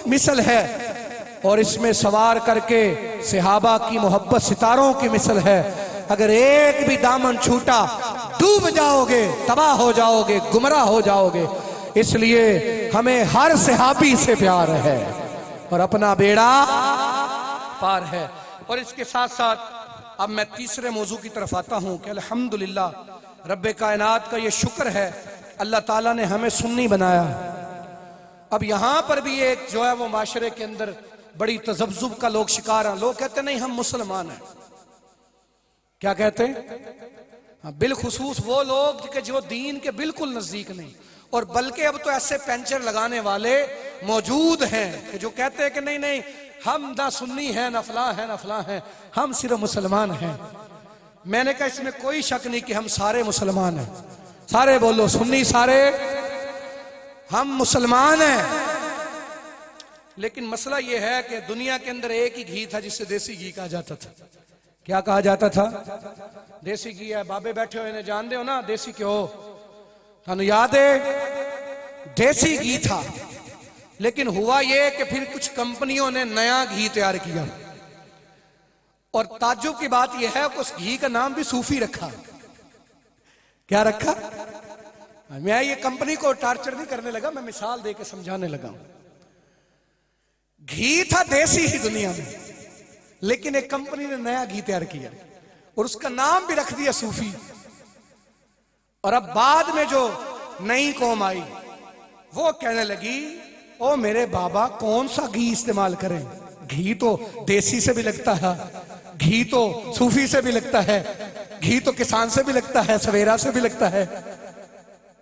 मिसल है, और इसमें सवार करके सहाबा की मोहब्बत सितारों की मिसल है। अगर एक भी दामन छूटा डूब जाओगे, तबाह हो जाओगे, गुमराह हो जाओगे। इसलिए हमें हर सहाबी से प्यार है और अपना बेड़ा पार है। और इसके साथ साथ अब मैं तीसरे मौजू की तरफ आता हूं कि अल्हम्दुलिल्लाह रब्बे कायनात का ये शुक्र है, अल्लाह ताला ने हमें सुन्नी बनाया। अब यहां पर भी एक जो है वो माशरे के अंदर बड़ी तजब्जुब का लोग शिकार हैं। लोग कहते नहीं हम मुसलमान हैं। क्या कहते हैं? बिलखुसूस वो लोग कि जो दीन के बिल्कुल नजदीक नहीं, और बल्कि अब तो ऐसे पैंचर लगाने वाले मौजूद हैं कि जो कहते हैं कि नहीं नहीं हम ना सुन्नी है ना फलां है ना फलां है, हम सिर्फ मुसलमान हैं। मैंने कहा इसमें कोई शक नहीं कि हम सारे मुसलमान हैं। सारे बोलो सुन्नी, सारे हम मुसलमान हैं। लेकिन मसला यह है कि दुनिया के अंदर एक ही घी था जिसे देसी घी कहा जाता था। क्या कहा जाता था? देसी घी है। बाबे बैठे हुए ने जानते हो ना देसी क्यों, थानू याद है? देसी घी था। लेकिन हुआ यह कि फिर कुछ कंपनियों ने नया घी तैयार किया, और ताज्जुब की बात यह है कि उस घी का नाम भी सूफी रखा। क्या रखा? मैं ये कंपनी को टार्चर नहीं करने लगा, मैं मिसाल देके समझाने लगा। घी था देसी ही दुनिया में, लेकिन एक कंपनी ने नया घी तैयार किया और उसका नाम भी रख दिया सूफी। और अब बाद में जो नई कौम आई वो कहने लगी ओ मेरे बाबा कौन सा घी इस्तेमाल करें, घी तो देसी से भी लगता है, घी तो सूफी से भी लगता है, घी तो किसान से भी लगता है, सवेरा से भी लगता है,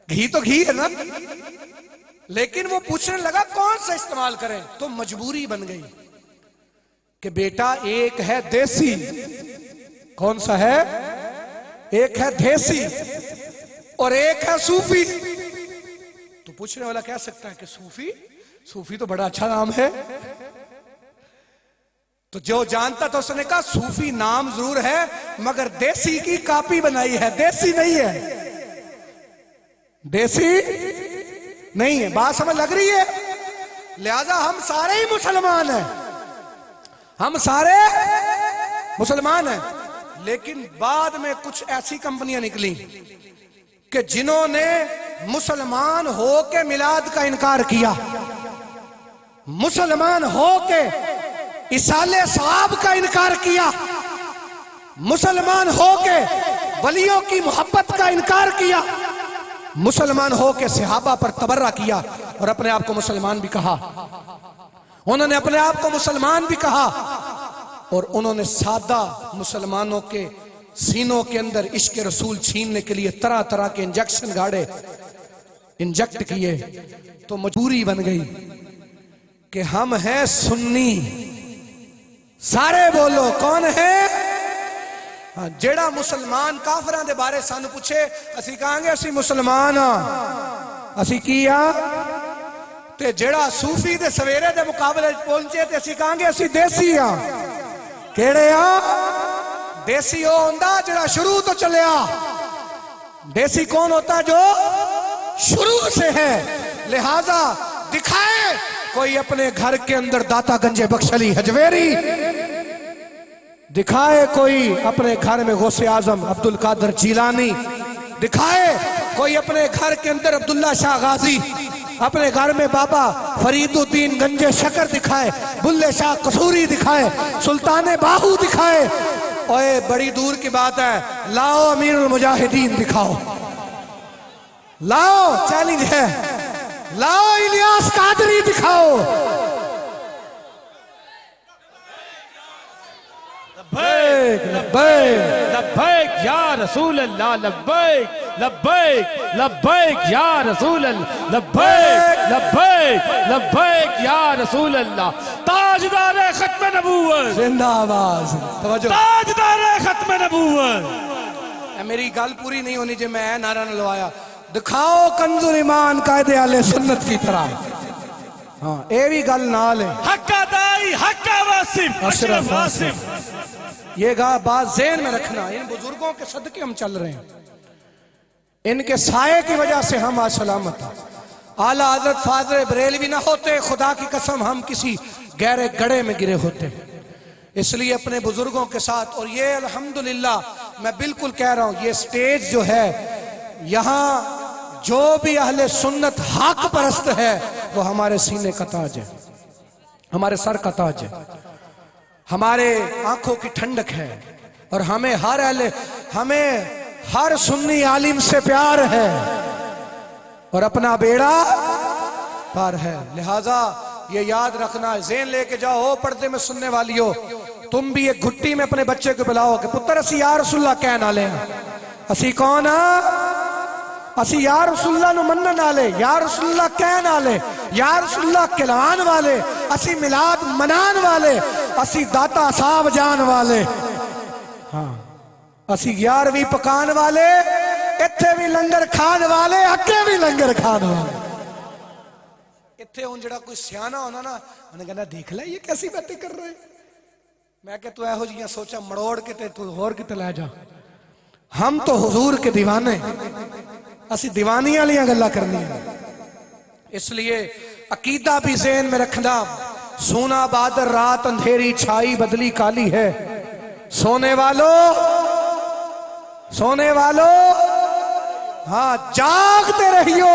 घी तो घी है ना। लेकिन वो पूछने लगा कौन सा इस्तेमाल करें, तो मजबूरी बन गई कि बेटा एक है देसी। कौन सा है? एक है देसी और एक है सूफी। तो पूछने वाला कह सकता है कि सूफी, सूफी तो बड़ा अच्छा नाम है। तो जो जानता था उसने कहा सूफी नाम जरूर है मगर देसी की कॉपी बनाई है, देसी नहीं है, देसी नहीं है। बात समझ लग रही है? लिहाजा हम सारे ही मुसलमान हैं, हम सारे मुसलमान हैं। लेकिन बाद में कुछ ऐसी कंपनियां निकली कि जिन्होंने मुसलमान होके मिलाद का इनकार किया, मुसलमान होके इसाले साहब का इनकार किया, मुसलमान होके वलियों की मोहब्बत का इनकार किया, मुसलमान होके सहाबा पर तबर्रा किया और अपने आप को मुसलमान भी कहा। उन्होंने अपने आप को मुसलमान भी कहा और उन्होंने सादा मुसलमानों के सीनों के अंदर इश्क रसूल छीनने के लिए तरह तरह के इंजेक्शन गाड़े, इंजेक्ट किए। तो मजबूरी बन गई कि हम हैं सुन्नी। सारे बोलो कौन है? हाँ, जेड़ा मुसलमान काफरां दे बारे सानू पूछे असी कहांगे असी मुसलमान हाँ, असी की हाँ। ते जेड़ा सूफी दे सवेरे दे मुकाबले पहुंचे ते असी कहांगे असी देसी हाँ। केड़े हाँ? देसी वो होंदा जेड़ा शुरू तो चलिया। देसी कौन होता? जो शुरू से है। लिहाजा दिखाए कोई अपने घर के अंदर दाता गंजे बख्शली हजवेरी, दिखाए कोई अपने घर में गौसे आजम अब्दुल कादर जीलानी, दिखाए कोई अपने घर के अंदर अब्दुल्ला शाह गाजी, अपने घर में बाबा फरीदुद्दीन गंजे शकर दिखाए, बुल्ले शाह कसूरी दिखाए, सुल्तान बाहू दिखाए। ओए बड़ी दूर की बात है, लाओ अमीरुल मुजाहिदीन दिखाओ, लाओ चैलेंज है, लाओ इलियास कादरी दिखाओ। लब्बैक लब्बैक लब्बैक या रसूल अल्लाह लब्बैक लब्बैक लब्बैक या रसूल अल्लाह लब्बैक लब्बैक लब्बैक या रसूल अल्लाह। ताजदार खत्म नबूवत जिंदाबाद। तवज्जो, ताजदार खत्म नबूवत। मेरी गल पूरी नहीं होनी जो मैं नारा न लवाया। दिखाओ कंजुल ईमान कायदे आले सुन्नत की तरह। हाँ ये भी गल नाल है। हक्का दाई हक्का वासिफ अशरफ वासिफ। ये बात ज़हन में रखना, इन बुजुर्गों के सदके हम चल रहे हैं, इनके साये की वजह से हम आज सलामत हैं। आला हजरत फादर बरेलवी ना होते, खुदा की कसम हम किसी गहरे गड्ढे में गिरे होते। इसलिए अपने बुजुर्गों के साथ, और ये अल्हम्दुलिल्लाह मैं बिल्कुल कह रहा हूं, ये स्टेज जो है यहाँ जो भी अहले सुन्नत हक परस्त है वो हमारे सीने का ताज है, हमारे सर का ताज है, हमारे आंखों की ठंडक है। और हमें हर सुन्नी आलिम से प्यार है और अपना बेड़ा पार है। लिहाजा ये याद रखना, ज़हन लेके जाओ, हो पर्दे में सुनने वाली हो, तुम भी एक घुट्टी में अपने बच्चे को पिलाओ कि पुत्र असी या रसूलुल्लाह कह ना ले, असी कौन असी या रसूलुल्लाह नु मनन वाले, या रसूलुल्लाह कह ना ले, या रसूलुल्लाह कहलान वाले, असी मिलाद मनान वाले, असी दाता साहब जान वाले, हाँ असी 11वीं पकान वाले, इत्थे भी लंगर खान वाले, अगे भी लंगर खान वाले। इत्थे हुण जेड़ा कोई सियाना होना ना, उन्हें कहना देख ले ये कैसी बातें कर रहे। मैं कह तू एहो जिहियां सोचा मरोड़ के ते तू होर किते लै जा। हम तो हुजूर के दीवाने, असी दीवानी वाली गल्लां करनी है। इसलिए अकीदा भी ज़हन में रखना। सोना बादर रात अंधेरी छाई बदली काली है, सोने वालों हाँ जागते रहियो,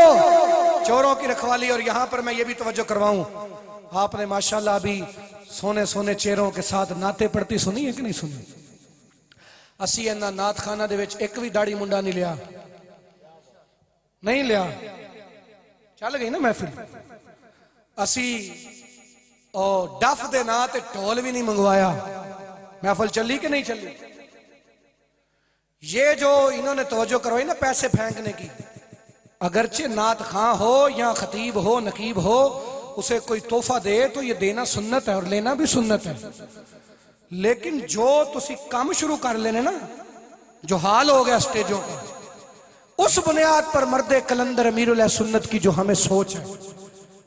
चोरों की रखवाली। और यहां पर मैं ये भी तवज्जो करवाऊं, आपने माशाल्लाह अभी सोने सोने चेहरों के साथ नाते पढ़ती सुनी है कि नहीं सुनी? असी इन्ना नात खाना दे विच एक भी दाढ़ी मुंडा नहीं लिया, नहीं लिया, चल गई ना महफिल। असी और डफ दे ना ते ढोल भी नहीं मंगवाया, महफिल चली कि नहीं चली? ये जो इन्होंने तवज्जो करवाई ना पैसे फेंकने की, अगरचे नात खां हो या खतीब हो नकीब हो, उसे कोई तोहफा दे तो ये देना सुन्नत है और लेना भी सुन्नत है। लेकिन जो तुसी काम शुरू कर लेने ना, जो हाल हो गया स्टेजों का, उस बुनियाद पर मर्दे कलंदर अमीरुल सुन्नत की जो हमें सोच है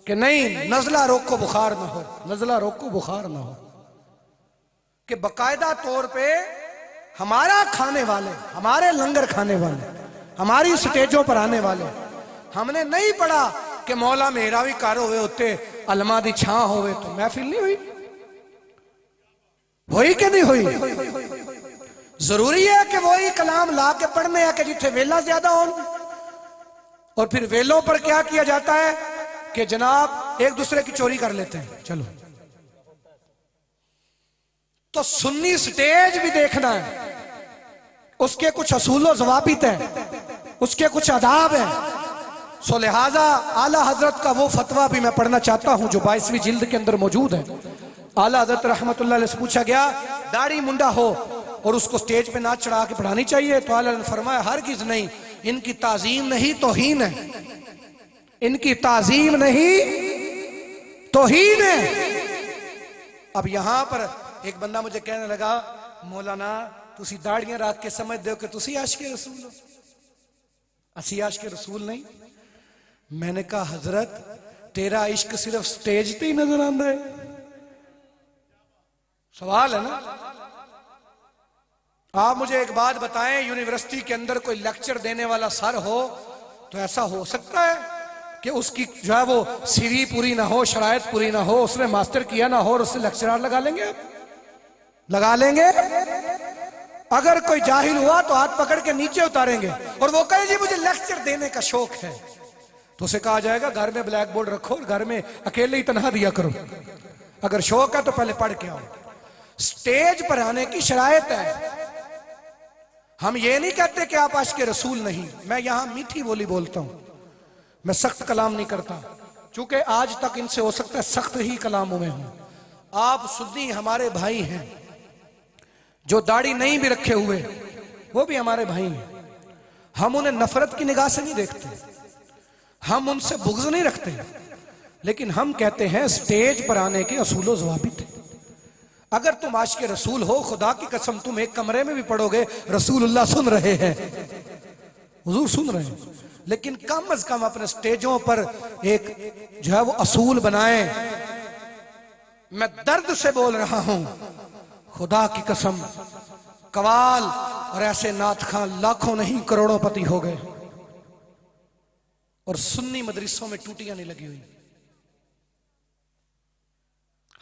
कि नहीं नजला रोको बुखार ना हो, नजला रोको बुखार ना हो, कि बकायदा तौर पे हमारा खाने वाले, हमारे लंगर खाने वाले, हमारी स्टेजों पर आने वाले, हमने नहीं पढ़ा कि मौला मेरा भी कार होवे होते अलमा दी छां होवे तो महफिल नहीं हुई कि नहीं हुई? जरूरी है कि वही कलाम ला के पढ़ने है कि जिथे वेला ज्यादा हो। और फिर वेलों पर क्या किया जाता है कि जनाब एक दूसरे की चोरी कर लेते हैं। चलो तो सुन्नी स्टेज भी देखना है, उसके कुछ असूलो जवाबित है, उसके कुछ आदाब है। सो लिहाजा आला हजरत का वो फतवा भी मैं पढ़ना चाहता हूं जो 22वीं जिल्द के अंदर मौजूद है। आला हजरत रहमतुल्लाह अलैह से पूछा गया दाढ़ी मुंडा हो और उसको स्टेज पे नाच चढ़ा के पढ़ानी चाहिए? तो आला ने फरमाया हरगिज नहीं, इनकी ताजीम नहीं तौहीन है, इनकी ताजीम नहीं तौहीन है। अब यहां पर एक बंदा मुझे कहने लगा मौलाना तुसी दाढ़ियां रख के समझ दो कि तुसी आशिक़े रसूल हो, असी आशिक़े रसूल नहीं। मैंने कहा हजरत तेरा इश्क सिर्फ स्टेज पे ही नजर आता है? सवाल है ना। आप मुझे एक बात बताएं, यूनिवर्सिटी के अंदर कोई लेक्चर देने वाला सर हो तो ऐसा हो सकता है कि उसकी जो है वो सीवी पूरी ना हो, शरायत पूरी ना हो, उसने मास्टर किया ना हो और उससे लेक्चरार लगा लेंगे? लगा लेंगे? अगर कोई जाहिल हुआ तो हाथ पकड़ के नीचे उतारेंगे और वो कहे जी मुझे लेक्चर देने का शौक है, तो उसे कहा जाएगा घर में ब्लैक बोर्ड रखो और घर में अकेले ही तनहा दिया करो। अगर शौक है तो पहले पढ़ के आओ। स्टेज पर आने की शरायत है। हम ये नहीं कहते कि आप आशिक़े रसूल नहीं, मैं यहां मीठी बोली बोलता हूं, मैं सख्त कलाम नहीं करता, चूंकि आज तक इनसे हो सकता है सख्त ही कलामों में हूं। आप सुन्नी हमारे भाई हैं, जो दाढ़ी नहीं भी रखे हुए वो भी हमारे भाई हैं। हम उन्हें नफरत की निगाह से नहीं देखते, हम उनसे बुग़्ज़ नहीं रखते, लेकिन हम कहते हैं स्टेज पर आने के असूलो ज़वाबित हैं। अगर तुम आशिक़े रसूल हो, खुदा की कसम तुम एक कमरे में भी पढ़ोगे रसूलुल्लाह सुन रहे हैं, हुजूर सुन रहे हैं, लेकिन कम अज कम अपने स्टेजों पर एक जो है वो असूल बनाएं। मैं दर्द से बोल रहा हूं, खुदा की कसम कवाल और ऐसे नात खान लाखों नहीं करोड़ों पति हो गए और सुन्नी मदरसों में टूटियां नहीं लगी हुई।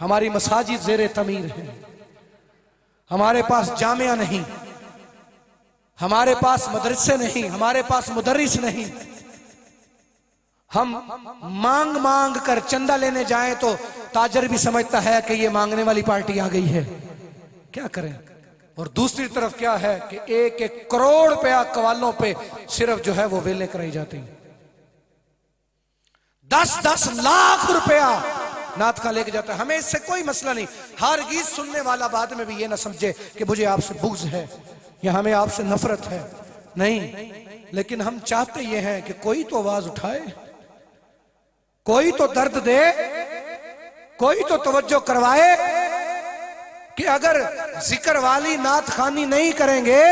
हमारी मसाजिद ज़ेरे तमीर हैं, हमारे पास जामिया नहीं, हमारे पास मदरसे नहीं, हमारे पास मुदर्रिस नहीं। हम मांग मांग कर चंदा लेने जाएं तो ताजर भी समझता है कि ये मांगने वाली पार्टी आ गई है, क्या करें। और दूसरी तरफ क्या है कि एक एक करोड़ रुपया कवालों पे सिर्फ जो है वो वेले कराई जाती हैं। 10-10 लाख रुपया नात का लेके जाता है। हमें इससे कोई मसला नहीं, हर गीत सुनने वाला बाद में भी ये ना समझे कि मुझे आपसे बुग़्ज़ है या हमें आपसे नफरत है, नहीं। लेकिन हम चाहते ये हैं कि कोई तो आवाज उठाए, कोई तो दर्द दे, कोई तो तवज्जो करवाए कि अगर जिक्र वाली नात खानी नहीं करेंगे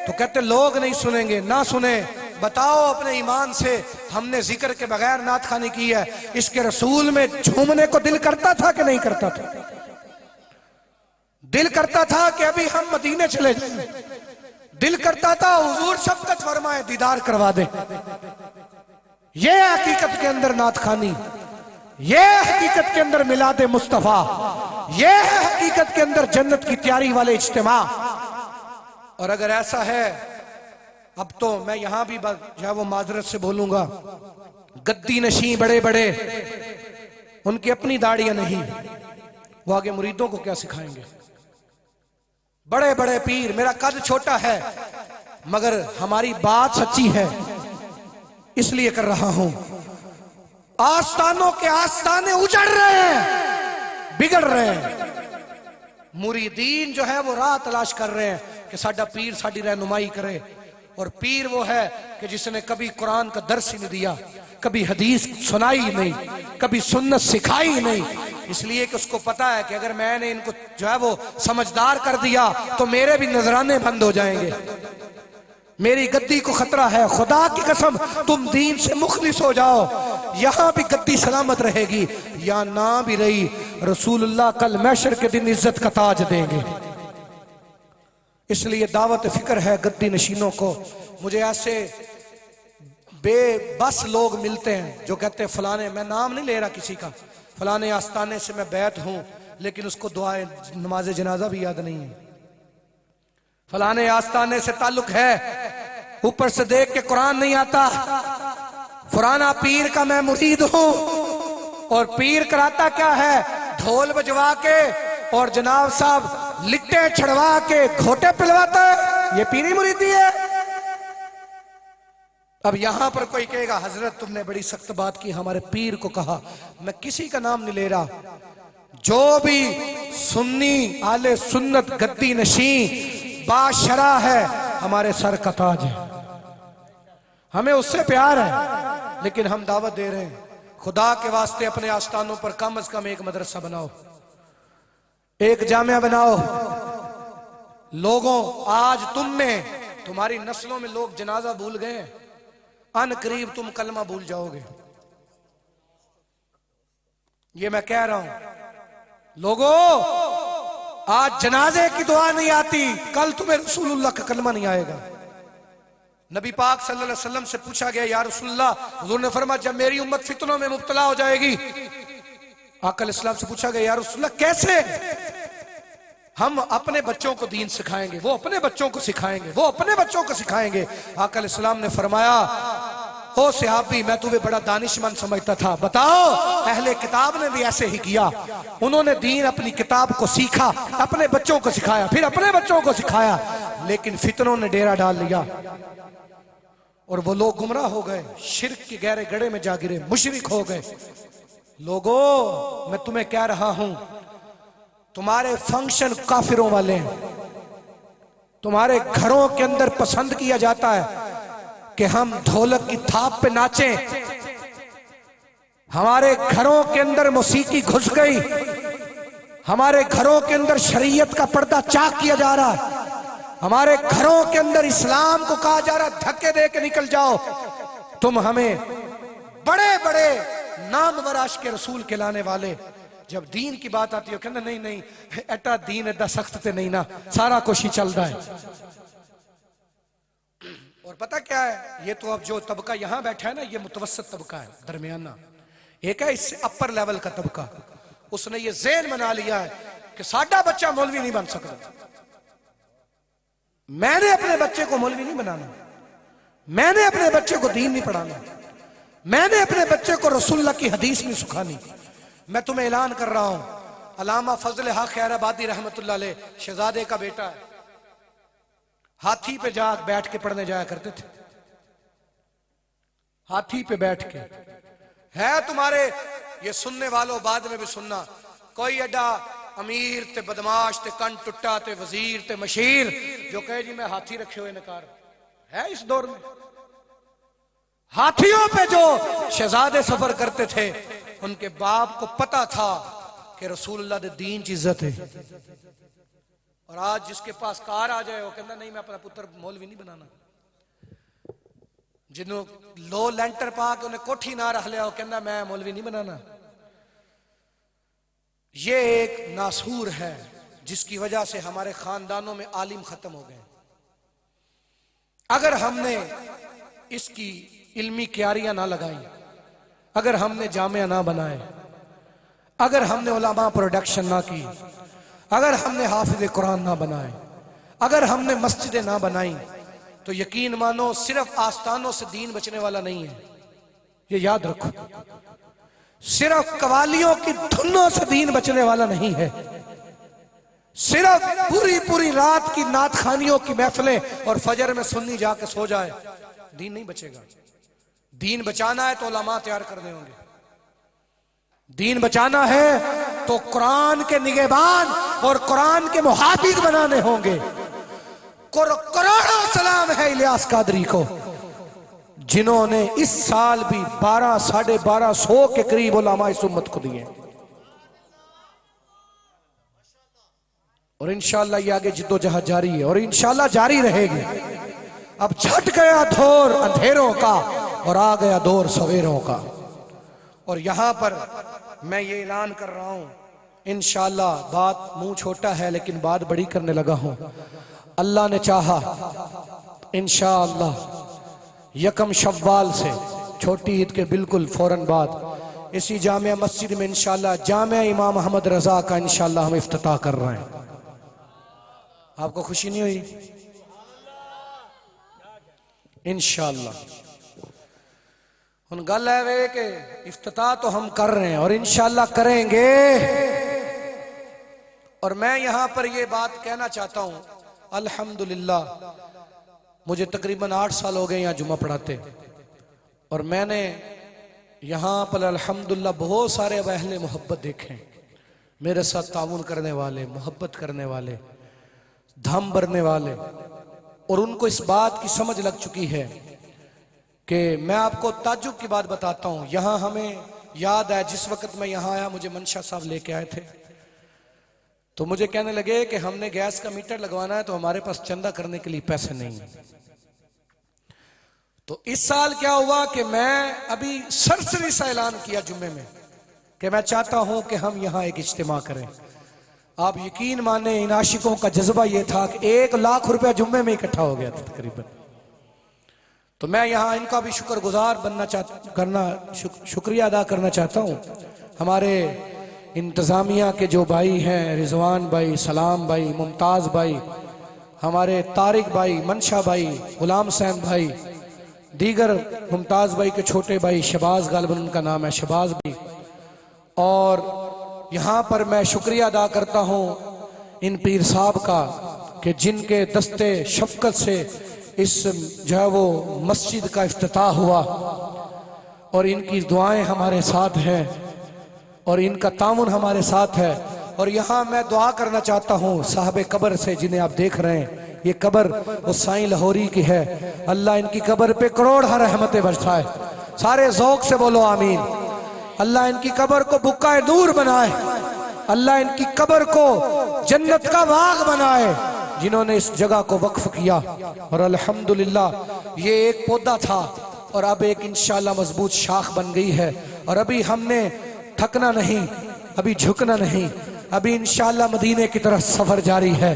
तो कहते लोग नहीं सुनेंगे। ना सुने, बताओ अपने ईमान से, हमने जिक्र के बगैर नात खानी की है। इसके रसूल में झूमने को दिल करता था कि नहीं करता था? दिल करता था कि अभी हम मदीने चले जाएं, दिल करता था हुजूर शफ़क़त फरमाए दीदार करवा दे। ये हकीकत के अंदर नात खानी, ये हकीकत के अंदर मिलादे मुस्तफा, ये है हकीकत के अंदर जन्नत की तैयारी वाले इज्तिमा। और अगर ऐसा है, अब तो मैं यहां भी जो है वो माजरत से बोलूंगा, गद्दी नशी बड़े बड़े, उनकी अपनी दाढ़ियां नहीं, वो आगे मुरीदों को क्या सिखाएंगे। बड़े बड़े पीर, मेरा कद छोटा है मगर हमारी बात सच्ची है इसलिए कर रहा हूं। आस्थानों के आस्थाने उजड़ रहे हैं, बिगड़ रहे हैं। मुरीदीन जो है वो राह तलाश कर रहे हैं कि साडा पीर साडी रहनुमाई करे। और पीर वो है कि जिसने कभी कुरान का दर्स ही नहीं दिया, कभी हदीस सुनाई नहीं, कभी सुन्नत सिखाई नहीं, इसलिए कि उसको पता है कि अगर मैंने इनको जो है वो समझदार कर दिया तो मेरे भी नजराने बंद हो जाएंगे, मेरी गद्दी को खतरा है। खुदा की कसम तुम दीन से मुखलिस हो जाओ, यहां भी गद्दी सलामत रहेगी, या ना भी रही रसूलुल्लाह कल महशर के दिन इज्जत का ताज देंगे। इसलिए दावत फिक्र है गद्दी नशीनों को। मुझे ऐसे बेबस लोग मिलते हैं जो कहते हैं फलाने, मैं नाम नहीं ले रहा किसी का, फलाने आस्थाने से मैं बैत हूं लेकिन उसको दुआए नमाज जनाजा भी याद नहीं है। फलाने आस्थाने से ताल्लुक है, ऊपर से देख के कुरान नहीं आता। फलाना पीर का मैं मुरीद हूं, और पीर कराता क्या है, ढोल बजवा के और जनाब साहब लिट्टे छड़वा के घोटे पिलवाता है, ये पीरी मुरीदी है। अब यहां पर कोई कहेगा हजरत तुमने बड़ी सख्त बात की, हमारे पीर को कहा। मैं किसी का नाम नहीं ले रहा, जो भी सुन्नी आले सुन्नत गद्दी नशी बाशरा है हमारे सर का ताज है, हमें उससे प्यार है। लेकिन हम दावत दे रहे हैं, खुदा के वास्ते अपने आस्थानों पर कम अज कम एक मदरसा बनाओ, एक जामिया बनाओ। लोगों, आज तुम में, तुम्हारी नस्लों में लोग जनाजा भूल गए, अन करीब तुम कलमा भूल जाओगे, ये मैं कह रहा हूं। लोगों, आज जनाजे की दुआ नहीं आती, कल तुम्हें रसूलुल्लाह का कलमा नहीं आएगा। नबी पाक सल्लल्लाहु अलैहि वसल्लम से पूछा गया, या रसूलुल्लाह, हुजूर ने फरमाया जब मेरी उम्मत फितनों में मुब्तला हो जाएगी। आका अलैहिस्सलाम से पूछा गया, या रसूलुल्लाह कैसे? हम अपने बच्चों को दीन सिखाएंगे, वो अपने बच्चों को सिखाएंगे, वो अपने बच्चों को सिखाएंगे। आका अलैहिस्सलाम ने फरमाया, ओ सहाबी, मैं तुम्हें बड़ा दानिशमंद समझता था, बताओ अहले किताब ने भी ऐसे ही किया। उन्होंने दीन अपनी किताब को सीखा, अपने बच्चों को सिखाया, फिर अपने बच्चों को सिखाया, लेकिन फितनों ने डेरा डाल लिया और वो लोग गुमराह हो गए, शिर्क के गहरे गड्ढे में जा गिरे, मुशरिक हो गए। लोगों, मैं तुम्हें कह रहा हूं, तुम्हारे फंक्शन काफिरों वाले हैं, तुम्हारे घरों के अंदर पसंद किया जाता है कि हम ढोलक की थाप पे नाचें। हमारे घरों के अंदर मौसीकी घुस गई, हमारे घरों के अंदर शरीयत का पर्दा चाक किया जा रहा है, हमारे घरों के अंदर इस्लाम को कहा जा रहा है धक्के दे के निकल जाओ। तुम हमें बड़े बड़े नामवर आशिक रसूल कहलाने वाले, जब दीन की बात आती है कहना नहीं नहीं एटा दीन एदा सख्त ते नहीं ना, सारा कुछ ही चलता है। और पता क्या है, ये तो अब जो तबका यहां बैठा है ना, ये मुतवस्सित तबका है, दरमियाना। एक है इससे अपर लेवल का तबका, उसने ये ज़हन बना लिया है कि साडा बच्चा मौलवी नहीं बन सकता। मैंने अपने बच्चे को मौलवी नहीं बनाना, मैंने अपने बच्चे को दीन नहीं पढ़ाना, मैंने अपने बच्चे को रसूलुल्लाह की हदीस नहीं सिखानी। मैं तुम्हें ऐलान कर रहा हूं, अल्लामा फजल हक खैराबादी रहमतुल्लाह अलैह शहजादे का बेटा है, हाथी पे जा बैठ के पढ़ने जाया करते थे, हाथी पे बैठ के। है तुम्हारे ये सुनने वालों बाद में भी सुनना, कोई एडा अमीर ते बदमाश ते कन टुट्टा ते वजीर ते मशीर जो कहे जी मैं हाथी रखे हुए नकार है इस दौर में। हाथियों पे जो शहजादे सफर करते थे, उनके बाप को पता था कि रसूलुल्लाह दे दीन की इज्जत है। और आज जिसके पास कार आ जाए वो कहना नहीं मैं अपना पुत्र मौलवी नहीं बनाना। जिन्हों लो लेंटर पा के उन्हें कोठी ना रख लिया वो कहना मैं मौलवी नहीं बनाना। ये एक नासूर है जिसकी वजह से हमारे खानदानों में आलिम खत्म हो गए। अगर हमने इसकी इल्मी क्यारियां ना लगाई, अगर हमने जामिया ना बनाए, अगर हमने उलमा प्रोडक्शन ना की, अगर हमने हाफिज कुरान ना बनाए, अगर हमने मस्जिदें ना बनाई, तो यकीन मानो सिर्फ आस्थानों से दीन बचने वाला नहीं है, ये याद रखो। सिर्फ कवालियों की धुनों से दीन बचने वाला नहीं है, सिर्फ पूरी पूरी रात की नात खानियों की महफिलें और फजर में सुन्नी जाके सो जाए दीन नहीं बचेगा। दीन बचाना है तो उलमा तैयार करने होंगे, दीन बचाना है तो कुरान के निगहबान और कुरान के मुहाफिज बनाने होंगे। करोड़ों सलाम है इलियास कादरी को, जिन्होंने इस साल भी 12 साढ़े 1200 के करीब उलमा इस उम्मत को दिए। और इंशाअल्लाह ये आगे जिद्दोजहद जारी है और इंशाअल्लाह जारी रहेगी। अब छट गया दौर अंधेरों का और आ गया दौर सवेरों का। और यहां पर मैं ये ऐलान कर रहा हूं, इंशाअल्लाह बात मुंह छोटा है लेकिन बात बड़ी करने लगा हूं। अल्लाह ने चाहा इंशाअल्लाह यकम शव्वाल से छोटी ईद के बिल्कुल फौरन बाद इसी जामिया मस्जिद में इंशाअल्लाह जामिया इमाम अहमद रजा का इंशाअल्लाह हम इफ्तिताह कर रहे हैं। आपको खुशी नहीं हुई? इंशाअल्लाह उन गल है वे कि इफ्तिताह तो हम कर रहे हैं और इंशाअल्लाह करेंगे। और मैं यहां पर ये बात कहना चाहता हूं, अल्हम्दुलिल्लाह मुझे तकरीबन 8 साल हो गए यहाँ जुम्मा पढ़ाते और मैंने यहाँ पर अल्हम्दुलिल्लाह बहुत सारे अहले मोहब्बत देखे, मेरे साथ ताउन करने वाले, मोहब्बत करने वाले, धम भरने वाले। और उनको इस बात की समझ लग चुकी है कि मैं आपको ताज्जुब की बात बताता हूँ। यहाँ हमें याद है जिस वक्त मैं यहाँ आया मुझे मंशा साहब लेके आए थे, तो मुझे कहने लगे कि हमने गैस का मीटर लगवाना है तो हमारे पास चंदा करने के लिए पैसे नहीं है। तो इस साल क्या हुआ कि मैं अभी सरसरी सा ऐलान किया जुम्मे में कि मैं चाहता हूं कि हम यहां एक इज्तिमा करें। आप यकीन माने इन आशिकों का जज्बा यह था कि 1 लाख रुपया जुम्मे में इकट्ठा हो गया था तकरीबन। तो मैं यहां इनका भी शुक्रगुजार शुक्रिया अदा करना चाहता हूं। हमारे इंतजामिया के जो भाई हैं, रिजवान भाई, सलाम भाई, मुमताज भाई, हमारे तारिक भाई, मनशा भाई, गुलाम सैन भाई, दीगर मुमताज भाई के छोटे भाई शबाज, गालिबन उनका नाम है शबाज भाई। और यहाँ पर मैं शुक्रिया अदा करता हूँ इन पीर साहब का कि जिनके दस्ते शफकत से इस जो है वो मस्जिद का इफ्तिताह हुआ और इनकी दुआएं हमारे साथ हैं और इनका तामुन हमारे साथ है। और यहाँ मैं दुआ करना चाहता हूँ साहब कब्र से जिन्हें आप देख रहे हैं, ये कब्र वो साईं लाहौरी की है। अल्लाह इनकी कब्र पे करोड़ रहमतें बरसाए। सारे ज़ौक से बोलो आमीन। अल्लाह इनकी कब्र को बुक्काए नूर बनाए। अल्लाह इनकी कब्र को जन्नत का बाग बनाए जिन्होंने इस जगह को वक्फ किया। और अल्हम्दुलिल्लाह ये एक पौधा था और अब एक इंशाअल्लाह मजबूत शाख बन गई है। और अभी हमने थकना नहीं, अभी झुकना नहीं, अभी इंशाअल्लाह मदीने की तरफ सफर जारी है।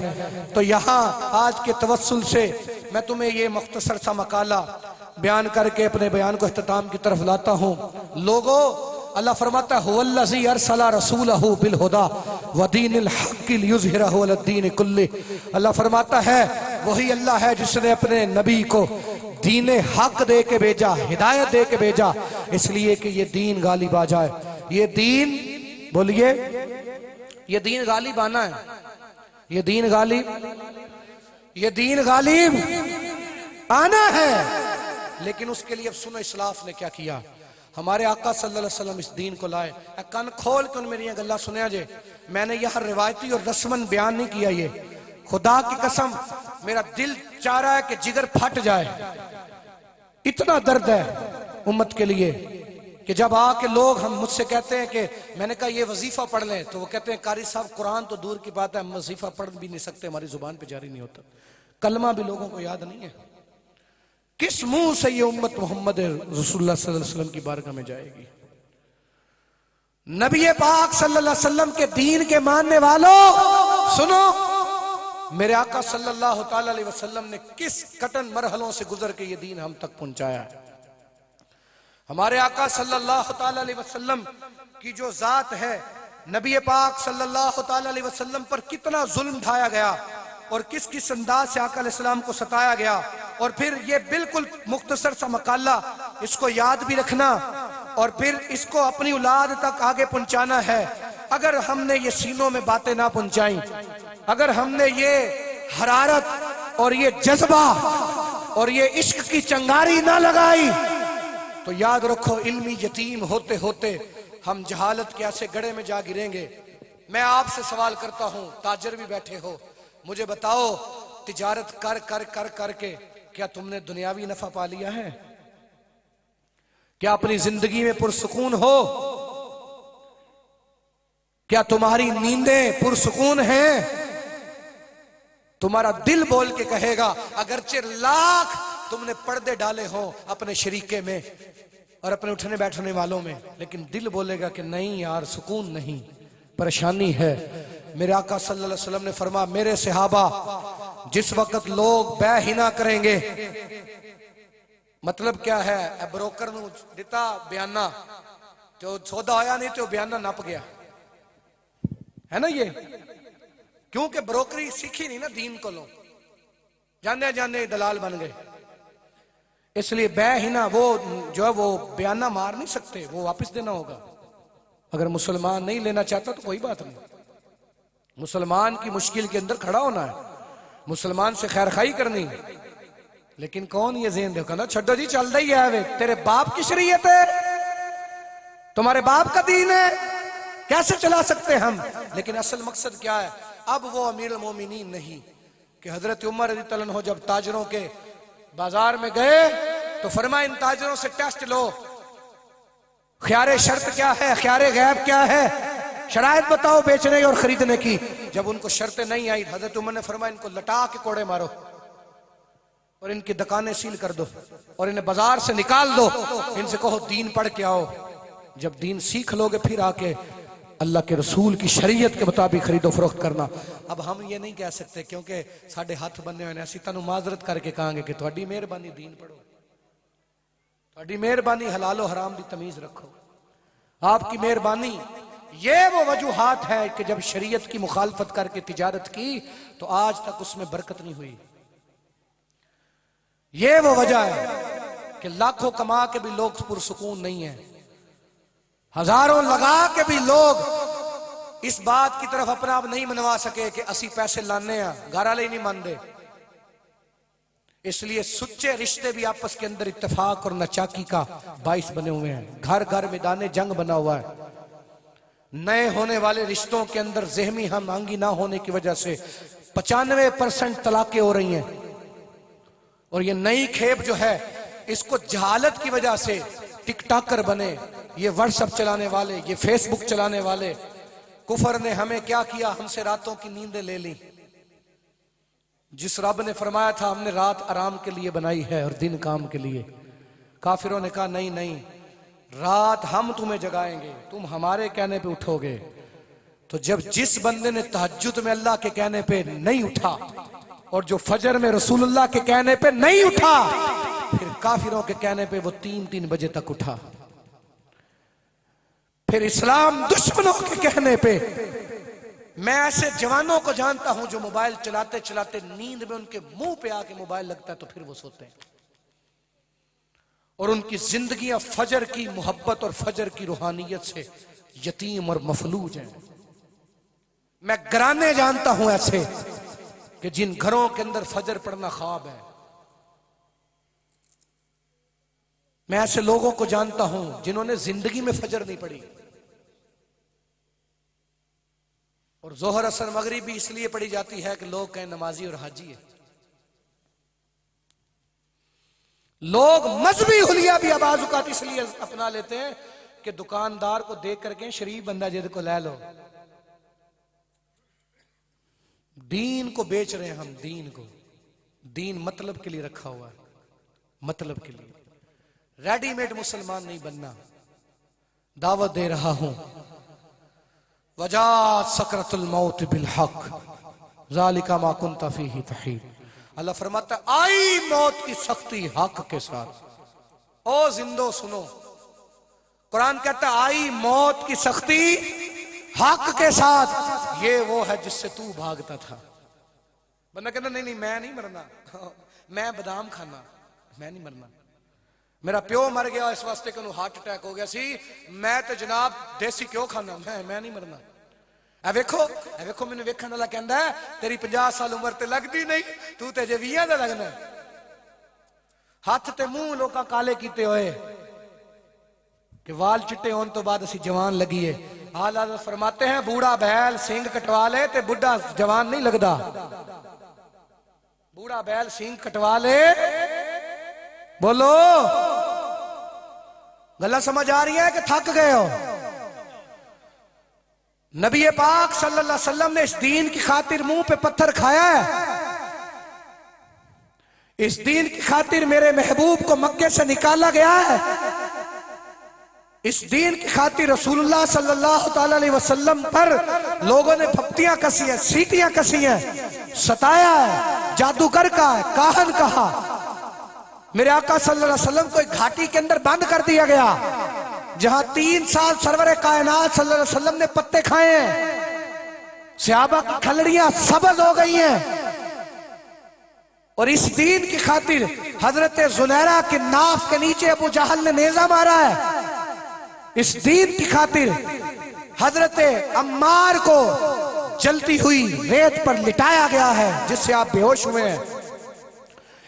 तो यहाँ आज के तवस्सुल से मैं तुम्हें ये मुख्तसर सा मकाला बयान करके अपने बयान को इख्तिताम की तरफ लाता हूँ। लोगों, अल्लाह फरमाता है हुवल्लज़ी अरसला रसूलहू बिल हुदा व दीनिल हक़्क़ि लियुज़हिरहू अला दीन कुल्ली। अल्लाह फरमाता है वही अल्लाह है जिसने अपने नबी को दीन हक दे के भेजा, हिदायत दे के भेजा, इसलिए कि ये दीन गालिब आ जाए। ये दीन, बोलिए, ये दीन गालिब आना है। ये दीन गालिब, ये दीन गालिब आना है। लेकिन उसके लिए अब सुनो इस्लाफ ने क्या किया। हमारे आका सल्लल्लाहु अलैहि वसल्लम इस दीन को लाए। कान खोल के मेरी गल्ला सुनिया जे। मैंने यह रिवायती और रस्मन बयान नहीं किया। ये खुदा की कसम मेरा दिल चाह रहा है कि जिगर फट जाए। इतना दर्द है उम्मत के लिए कि जब आके लोग हम मुझसे कहते हैं कि मैंने कहा ये वजीफा पढ़ लें, तो वो कहते हैं कारी साहब कुरान तो दूर की बात है, हम वजीफा पढ़ भी नहीं सकते, हमारी जुबान पे जारी नहीं होता, कलमा भी लोगों को याद नहीं है। किस मुंह से ये उम्मत मोहम्मद रसूलुल्लाह सल्लल्लाहु अलैहि वसल्लम की बारगाह में जाएगी। नबी पाक सल्लल्लाहु अलैहि वसल्लम के दीन के मानने वालों सुनो, मेरे आका सल्लल्लाहु ताला अलैहि वसल्लम ने किस कठिन मरहलों से गुजर के ये दीन हम तक पहुंचाया है। हमारे आका सल्लल्लाहु ताला अलैहि वसल्लम की जो जात है, नबी पाक सल्लल्लाहु ताला अलैहि वसल्लम पर कितना जुल्म ढाया गया और किस किस अंदाज से आका अलैहिस्सलाम को सताया गया। और फिर ये बिल्कुल मुख्तसर सा मकाला, इसको याद भी रखना और फिर इसको अपनी औलाद तक आगे पहुंचाना है। अगर हमने ये सीनों में बातें ना पहुंचाई, अगर हमने ये हरारत और ये जज्बा और ये इश्क की चंगारी ना लगाई, तो याद रखो इल्मी यतीम होते होते हम जहालत के ऐसे गड्ढे में जा गिरेंगे। मैं आपसे सवाल करता हूं, ताजर भी बैठे हो, मुझे बताओ तिजारत कर कर कर करके क्या तुमने दुनियावी नफा पा लिया है? क्या अपनी जिंदगी में पुरसुकून हो? क्या तुम्हारी नींदें पुरसुकून हैं? तुम्हारा दिल बोल के कहेगा, अगरचे लाख तुमने पर्दे डाले हो अपने शरीके में और अपने उठने बैठने वालों में, लेकिन दिल बोलेगा कि नहीं यार, सुकून नहीं, परेशानी है। मेरे आका सल्लल्लाहु अलैहि वसल्लम ने फरमाया, मेरे सहाबा जिस वक्त लोग बेहिना करेंगे, मतलब क्या है, ब्रोकर नूं दिता बयाना तो सौदा होया नहीं तो बयाना नप गया है ना। ये क्योंकि ब्रोकरी सीखी नहीं ना दीन को, लो जाने जाने दलाल बन गए। इसलिए बेहिना वो जो है वो बयाना मार नहीं सकते, वो वापस देना होगा। अगर मुसलमान नहीं लेना चाहता तो कोई बात नहीं, मुसलमान की मुश्किल के अंदर खड़ा होना है, मुसलमान से खैर खाई करनी। लेकिन कौन ये ज़हन देखो ना, छड्डो जी चल रही है वे, तेरे बाप की शरीयत है, तुम्हारे बाप का दीन है, कैसे चला सकते हम। लेकिन असल मकसद क्या है, अब वो अमीरुल मोमिनीन नहीं कि हजरत उमर रज़ियल्लाहु अन्हु जब ताजरों के बाजार में गए तो फरमाया, इन ताजरों से टेस्ट लो, ख्यारे शर्त क्या है, ख्यारे गैब क्या है, शरायत बताओ बेचने और खरीदने की। जब उनको शर्तें नहीं आई, हजरत उमर ने फरमाया, इनको लटा के कोड़े मारो और इनकी दुकानें सील कर दो और इन्हें बाजार से निकाल दो, इनसे कहो दीन पढ़ के आओ। जब दीन सीख लोगे फिर आके अल्लाह के रसूल की शरीयत के मुताबिक खरीदो फरोख्त करना। अब हम ये नहीं कह सकते क्योंकि साढ़े हाथ बने हुए, असी तुहानू माजरत करके कहांगे कि तुहाडी मेहरबानी दीन पढ़ो, तुहाडी मेहरबानी हलालो हराम की तमीज रखो। आपकी मेहरबानी ये वो वजूहात है कि जब शरीयत की मुखालफत करके तिजारत की तो आज तक उसमें बरकत नहीं हुई। ये वो वजह है कि लाखों कमा के भी लोग पुरसुकून नहीं है, हजारों लगा के भी लोग इस बात की तरफ अपना आप नहीं मनवा सके कि असी पैसे लाने हैं, घर वाले नहीं मानते। इसलिए सुच्चे रिश्ते भी आपस के अंदर इत्तेफाक और नचाकी का बाइस बने हुए हैं। घर घर मैदान जंग बना हुआ है। नए होने वाले रिश्तों के अंदर ज़हमी हम आंगी ना होने की वजह से 95% तलाकें हो रही हैं। और ये नई खेप जो है, इसको जहालत की वजह से टिकटॉकर बने, ये व्हाट्सएप चलाने वाले, ये फेसबुक चलाने वाले, कुफर ने हमें क्या किया, हमसे रातों की नींदें ले ली। जिस रब ने फरमाया था हमने रात आराम के लिए बनाई है और दिन काम के लिए, काफिरों ने कहा नहीं नहीं, रात हम तुम्हें जगाएंगे, तुम हमारे कहने पे उठोगे। तो जब जिस बंदे ने तहज्जुद में अल्लाह के कहने पे नहीं उठा और जो फजर में रसूलुल्लाह के कहने पे नहीं उठा, फिर काफिरों के कहने पे वो 3-3 बजे तक उठा। फिर इस्लाम दुश्मनों के कहने पे, मैं ऐसे जवानों को जानता हूं जो मोबाइल चलाते चलाते नींद में उनके मुंह पे आके मोबाइल लगता है तो फिर वो सोते हैं, और उनकी जिंदगियां फजर की मोहब्बत और फजर की रूहानियत से यतीम और मफलूज हैं। मैं घराने जानता हूं ऐसे कि जिन घरों के अंदर फजर पढ़ना ख्वाब है। मैं ऐसे लोगों को जानता हूं जिन्होंने जिंदगी में फजर नहीं पढ़ी, और जोहर असर मगरिब भी इसलिए पढ़ी जाती है कि लोग कहें नमाजी और हाजी है। लोग मजहबी हुलिया भी आबाजुकात इसलिए अपना लेते हैं कि दुकानदार को देख करके शरीफ बंदा जिद को ले लो। दीन को बेच रहे हैं हम, दीन को। दीन मतलब के लिए रखा हुआ है, मतलब के लिए। रेडीमेड मुसलमान नहीं बनना। दावत दे रहा हूं, वजात सकरतुल मौत बिल हक ज़ालिका मा कुन्ता फीही तहीद। अल्लाह फरमाता आई मौत की सख्ती हक के साथ। ओ जिंदो सुनो, कुरान कहता आई मौत की सख्ती हक के साथ। ये वो है जिससे तू भागता था। बंदा कहता नहीं नहीं मैं नहीं मरना, मैं बादाम खाना, मैं नहीं मरना। मेरा प्यो मर गया इस वास्ते कि हार्ट अटैक हो गया सी, मैं तो जनाब देसी क्यों खाना, मैं नहीं मरना। ए वेखो मैंने वेखण वाला कहता है तेरी 50 साल उम्र ते लगती नहीं, तू ते जे 20 दा लगना। हाथ ते मुंह लोग काले किते होए कि वाल चिट्टे होने तो बाद असी जवान लगी है। आला फरमाते हैं बूढ़ा बैल सींग कटवा ले ते बुढ़ा जवान नहीं लगता। बूढ़ा बैल सींग कटवा ले, बोलो गला समझ आ रही है कि थक गए हो? नबी पाक सल्लल्लाहु अलैहि वसल्लम ने इस दीन की खातिर मुंह पे पत्थर खाया है। इस दीन की खातिर मेरे महबूब को मक्के से निकाला गया है। इस दीन की खातिर रसूलुल्लाह सल्लल्लाहु अलैहि वसल्लम पर लोगों ने फप्तियां कसी हैं, सीटियां कसी हैं, सताया है, जादूगर का है, काहन कहा। मेरे आका सल्लल्लाहु अलैहि वसल्लम को एक घाटी के अंदर बंद कर दिया गया, जहां 3 साल सरवरे कायनात सल्लल्लाहु अलैहि वसल्लम ने पत्ते खाए हैं। सहाबा की खलड़ियां सबज हो गई हैं। और इस दीन की खातिर हजरत जुनैरा के नाफ के नीचे अबू जहल ने नेजा मारा है। इस दीन की खातिर हजरत अम्मार को जलती हुई रेत पर लिटाया गया है, जिससे आप बेहोश हुए हैं।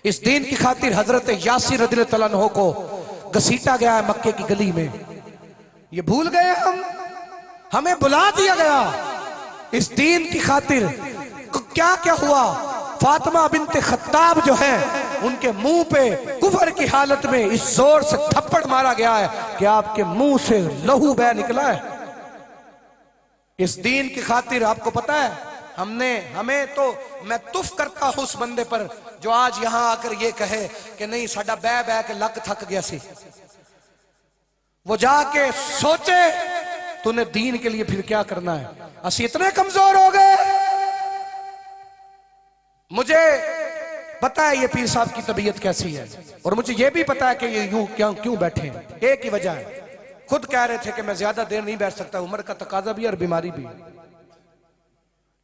इस दीन की खातिर हजरत यासिर रज़ियल्लाहु अन्हु को घसीटा गया है मक्के की गली में। ये भूल गए हम, हमें बुला दिया गया। इस दीन की खातिर क्या क्या हुआ। फातिमा बिनते खत्ताब जो है, उनके मुंह पे कुफर की हालत में इस जोर से थप्पड़ मारा गया है कि आपके मुंह से लहू बह निकला है। इस दीन की खातिर आपको पता है हमें तो मैं तुफ करता हूं उस बंदे पर जो आज यहां आकर ये कहे कि नहीं साडा बह बह के लक थक गया सी। वो जाके सोचे तूने दीन के लिए फिर क्या करना है। असी इतने कमजोर हो गए। मुझे पता है ये पीर साहब की तबीयत कैसी है, और मुझे ये भी पता है कि ये यूं क्यों बैठे हैं। एक ही वजह है, खुद कह रहे थे कि मैं ज्यादा देर नहीं बैठ सकता, उम्र का तकाजा भी और बीमारी भी।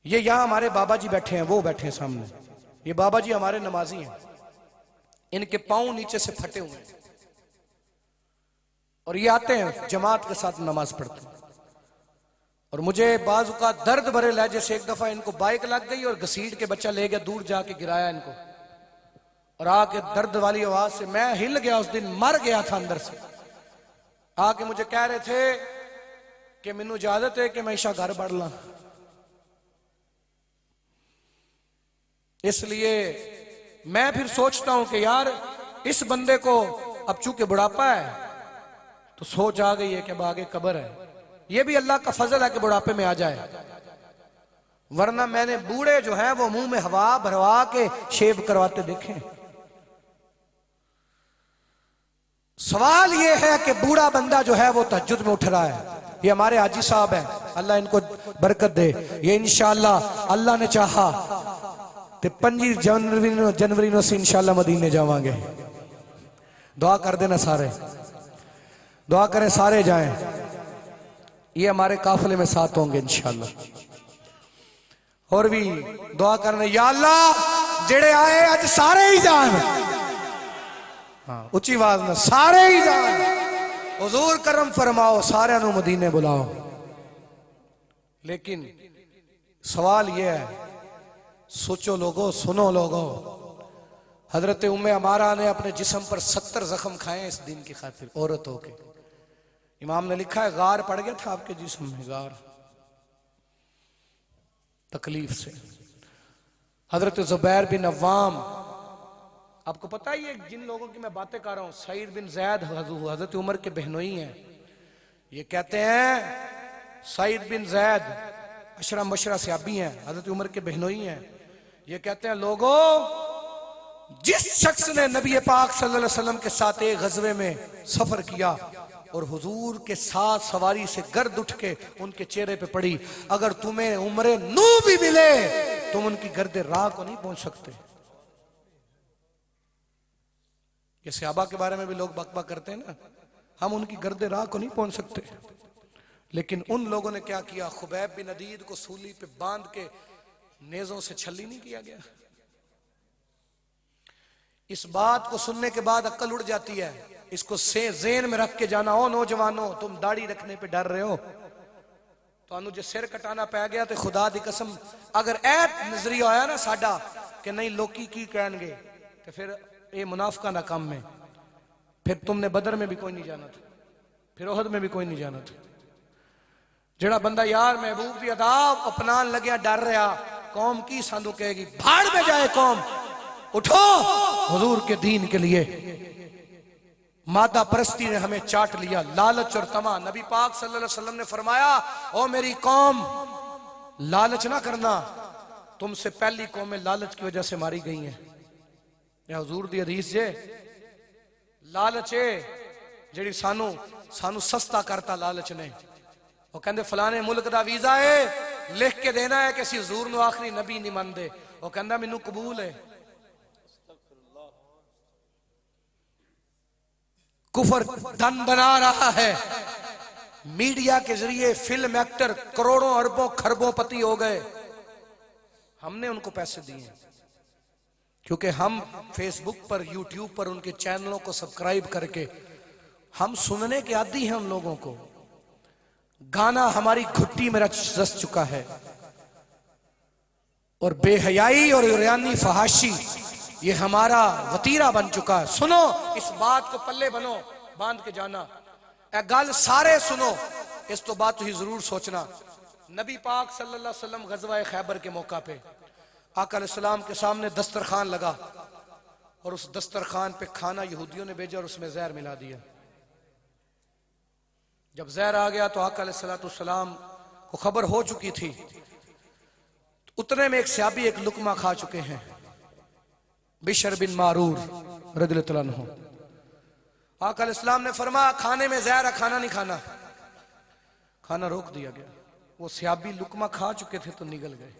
ये यहां हमारे बाबा जी बैठे हैं, वो बैठे हैं सामने। ये बाबा जी हमारे नमाजी हैं, इनके पांव नीचे से फटे हुए हैं, और ये आते हैं जमात के साथ नमाज पढ़ते हैं। और मुझे बाजू का दर्द भरे लहजे से एक दफा इनको बाइक लग गई और घसीट के बच्चा ले गया, दूर जाके गिराया इनको, और आके दर्द वाली आवाज से मैं हिल गया। उस दिन मर गया था अंदर से। आके मुझे कह रहे थे कि मैनू इजाजत है कि मैं ईशा घर पढ़ ला। इसलिए मैं फिर सोचता हूं कि यार इस बंदे को अब चूंकि बुढ़ापा है तो सोच आ गई है कि अब आगे कब्र है। ये भी अल्लाह का फजल है कि बुढ़ापे में आ जाए, वरना मैंने बूढ़े जो हैं वो मुंह में हवा भरवा के शेव करवाते देखे। सवाल ये है कि बूढ़ा बंदा जो है वो तहज्जुद में उठ रहा है। ये हमारे हाजी साहब हैं, अल्लाह इनको बरकत दे। ये इंशाअल्लाह अल्लाह ने चाहा तो 5 जनवरी नो से इंशाअल्लाह मदीने जावांगे। दुआ कर देना सारे, दुआ करें सारे जाएं। ये हमारे काफिले में साथ होंगे इंशाअल्लाह। और भी दुआ करने, या अल्लाह जेड़े आए आज सारे ही जान, हाँ उच्ची आवाज में सारे ही जान। हुजूर करम फरमाओ, सारे नू मदीने बुलाओ। लेकिन सवाल यह है, सोचो लोगो, सुनो लोगो, हजरत उम्मे अमारा ने अपने जिस्म पर 70 जख्म खाए इस दिन की खातिर, औरत होके। इमाम ने लिखा है गार पड़ गया था आपके जिस्म में, गार, तकलीफ से। हजरत जुबैर बिन अव्वाम, आपको पता ही है जिन लोगों की मैं बातें कर रहा हूं, सईद बिन जैद हजरत उमर के बहनोई हैं। ये कहते हैं सईद बिन जैद अशरा मशरा सहाबी हैं, हजरत उमर के बहनोई हैं। ये कहते हैं लोगों, जिस शख्स ने नबी पाक सल्लल्लाहु अलैहि वसल्लम के साथ एक गज़वे में सफर किया और हुजूर के साथ सवारी से गर्द उठ के उनके चेहरे पे पड़ी, अगर तुम्हें उम्रे नू भी मिले तुम उनकी गर्दे राह को नहीं पहुंच सकते। ये सहाबा के बारे में भी लोग बकबक करते हैं ना, हम उनकी गर्दे राह को नहीं पहुंच सकते। लेकिन उन लोगों ने क्या किया, खुबैब बिन अदीद को सूली पे बांध के नेजों से छली नहीं किया गया। इस बात को सुनने के बाद अक्ल उड़ जाती है। इसको ज़हन में रख के जाना, ओ नौजवानों, तुम दाढ़ी रखने पे डर रहे हो, तो जो सिर कटाना पै गया तो खुदा दी कसम अगर ऐ नजरिया आया ना साडा कि नहीं लोकी की कहणगे, तो फिर ये मुनाफिका ना काम में, फिर तुमने बदर में भी कोई नहीं जाना था, फिर ओहद में भी कोई नहीं जाना था। जेड़ा बंदा यार महबूब की अदाब अपनान लगे डर रहा, कौम की साधु कहेगी, भाड़ में जाए कौम, उठो हुजूर के दीन के लिए। मादा परस्ती ने हमें चाट लिया, लालच और तमा। नबी पाक सल्लल्लाहु अलैहि वसल्लम ने फरमाया, ओ मेरी कौम, लालच ना करना, तुमसे पहली कौमें लालच की वजह से मारी गई हैं। यह हुजूर दी हदीस जे, लालच है जेड़ी सानू सानू सस्ता करता लालच ने। वो कहंदे फलाने मुल्क दा वीजा है, लिख के देना है कि असीं हुजूर नू आखिरी नबी नहीं मानते। वो कहंदा मैनू कबूल है। कुफर धन बना रहा है, मीडिया के जरिए फिल्म एक्टर करोड़ों अरबों खरबों पति हो गए। हमने उनको पैसे दिए क्योंकि हम फेसबुक पर, यूट्यूब पर उनके चैनलों को सब्सक्राइब करके हम सुनने के आदी हैं। उन लोगों को गाना हमारी घुट्टी में रच चुका है, और बेहयाई और युरियानी फहाशी ये हमारा वतीरा बन चुका है। सुनो, इस बात को पल्ले बनो, बांध के जाना, ए गल सारे सुनो, इस तो बात तुम जरूर सोचना। नबी पाक सल्लल्लाहु अलैहि वसल्लम गज़वा खैबर के मौका पे आका अलैहिस्सलाम के सामने दस्तरखान लगा, और उस दस्तरखान पे खाना यहूदियों ने भेजा और उसमें जहर मिला दिया। जब जहर आ गया तो आका अलैहिस्सलाम को खबर हो चुकी थी। उतने में एक सहाबी एक लुकमा खा चुके हैं, बिशर बिन मारूर रज़ियल्लाहु अन्हु। आका अलैहिस्सलाम ने फरमाया, खाने में जहर है, खाना नहीं खाना। खाना रोक दिया गया। वो सहाबी लुकमा खा चुके थे तो निगल गए,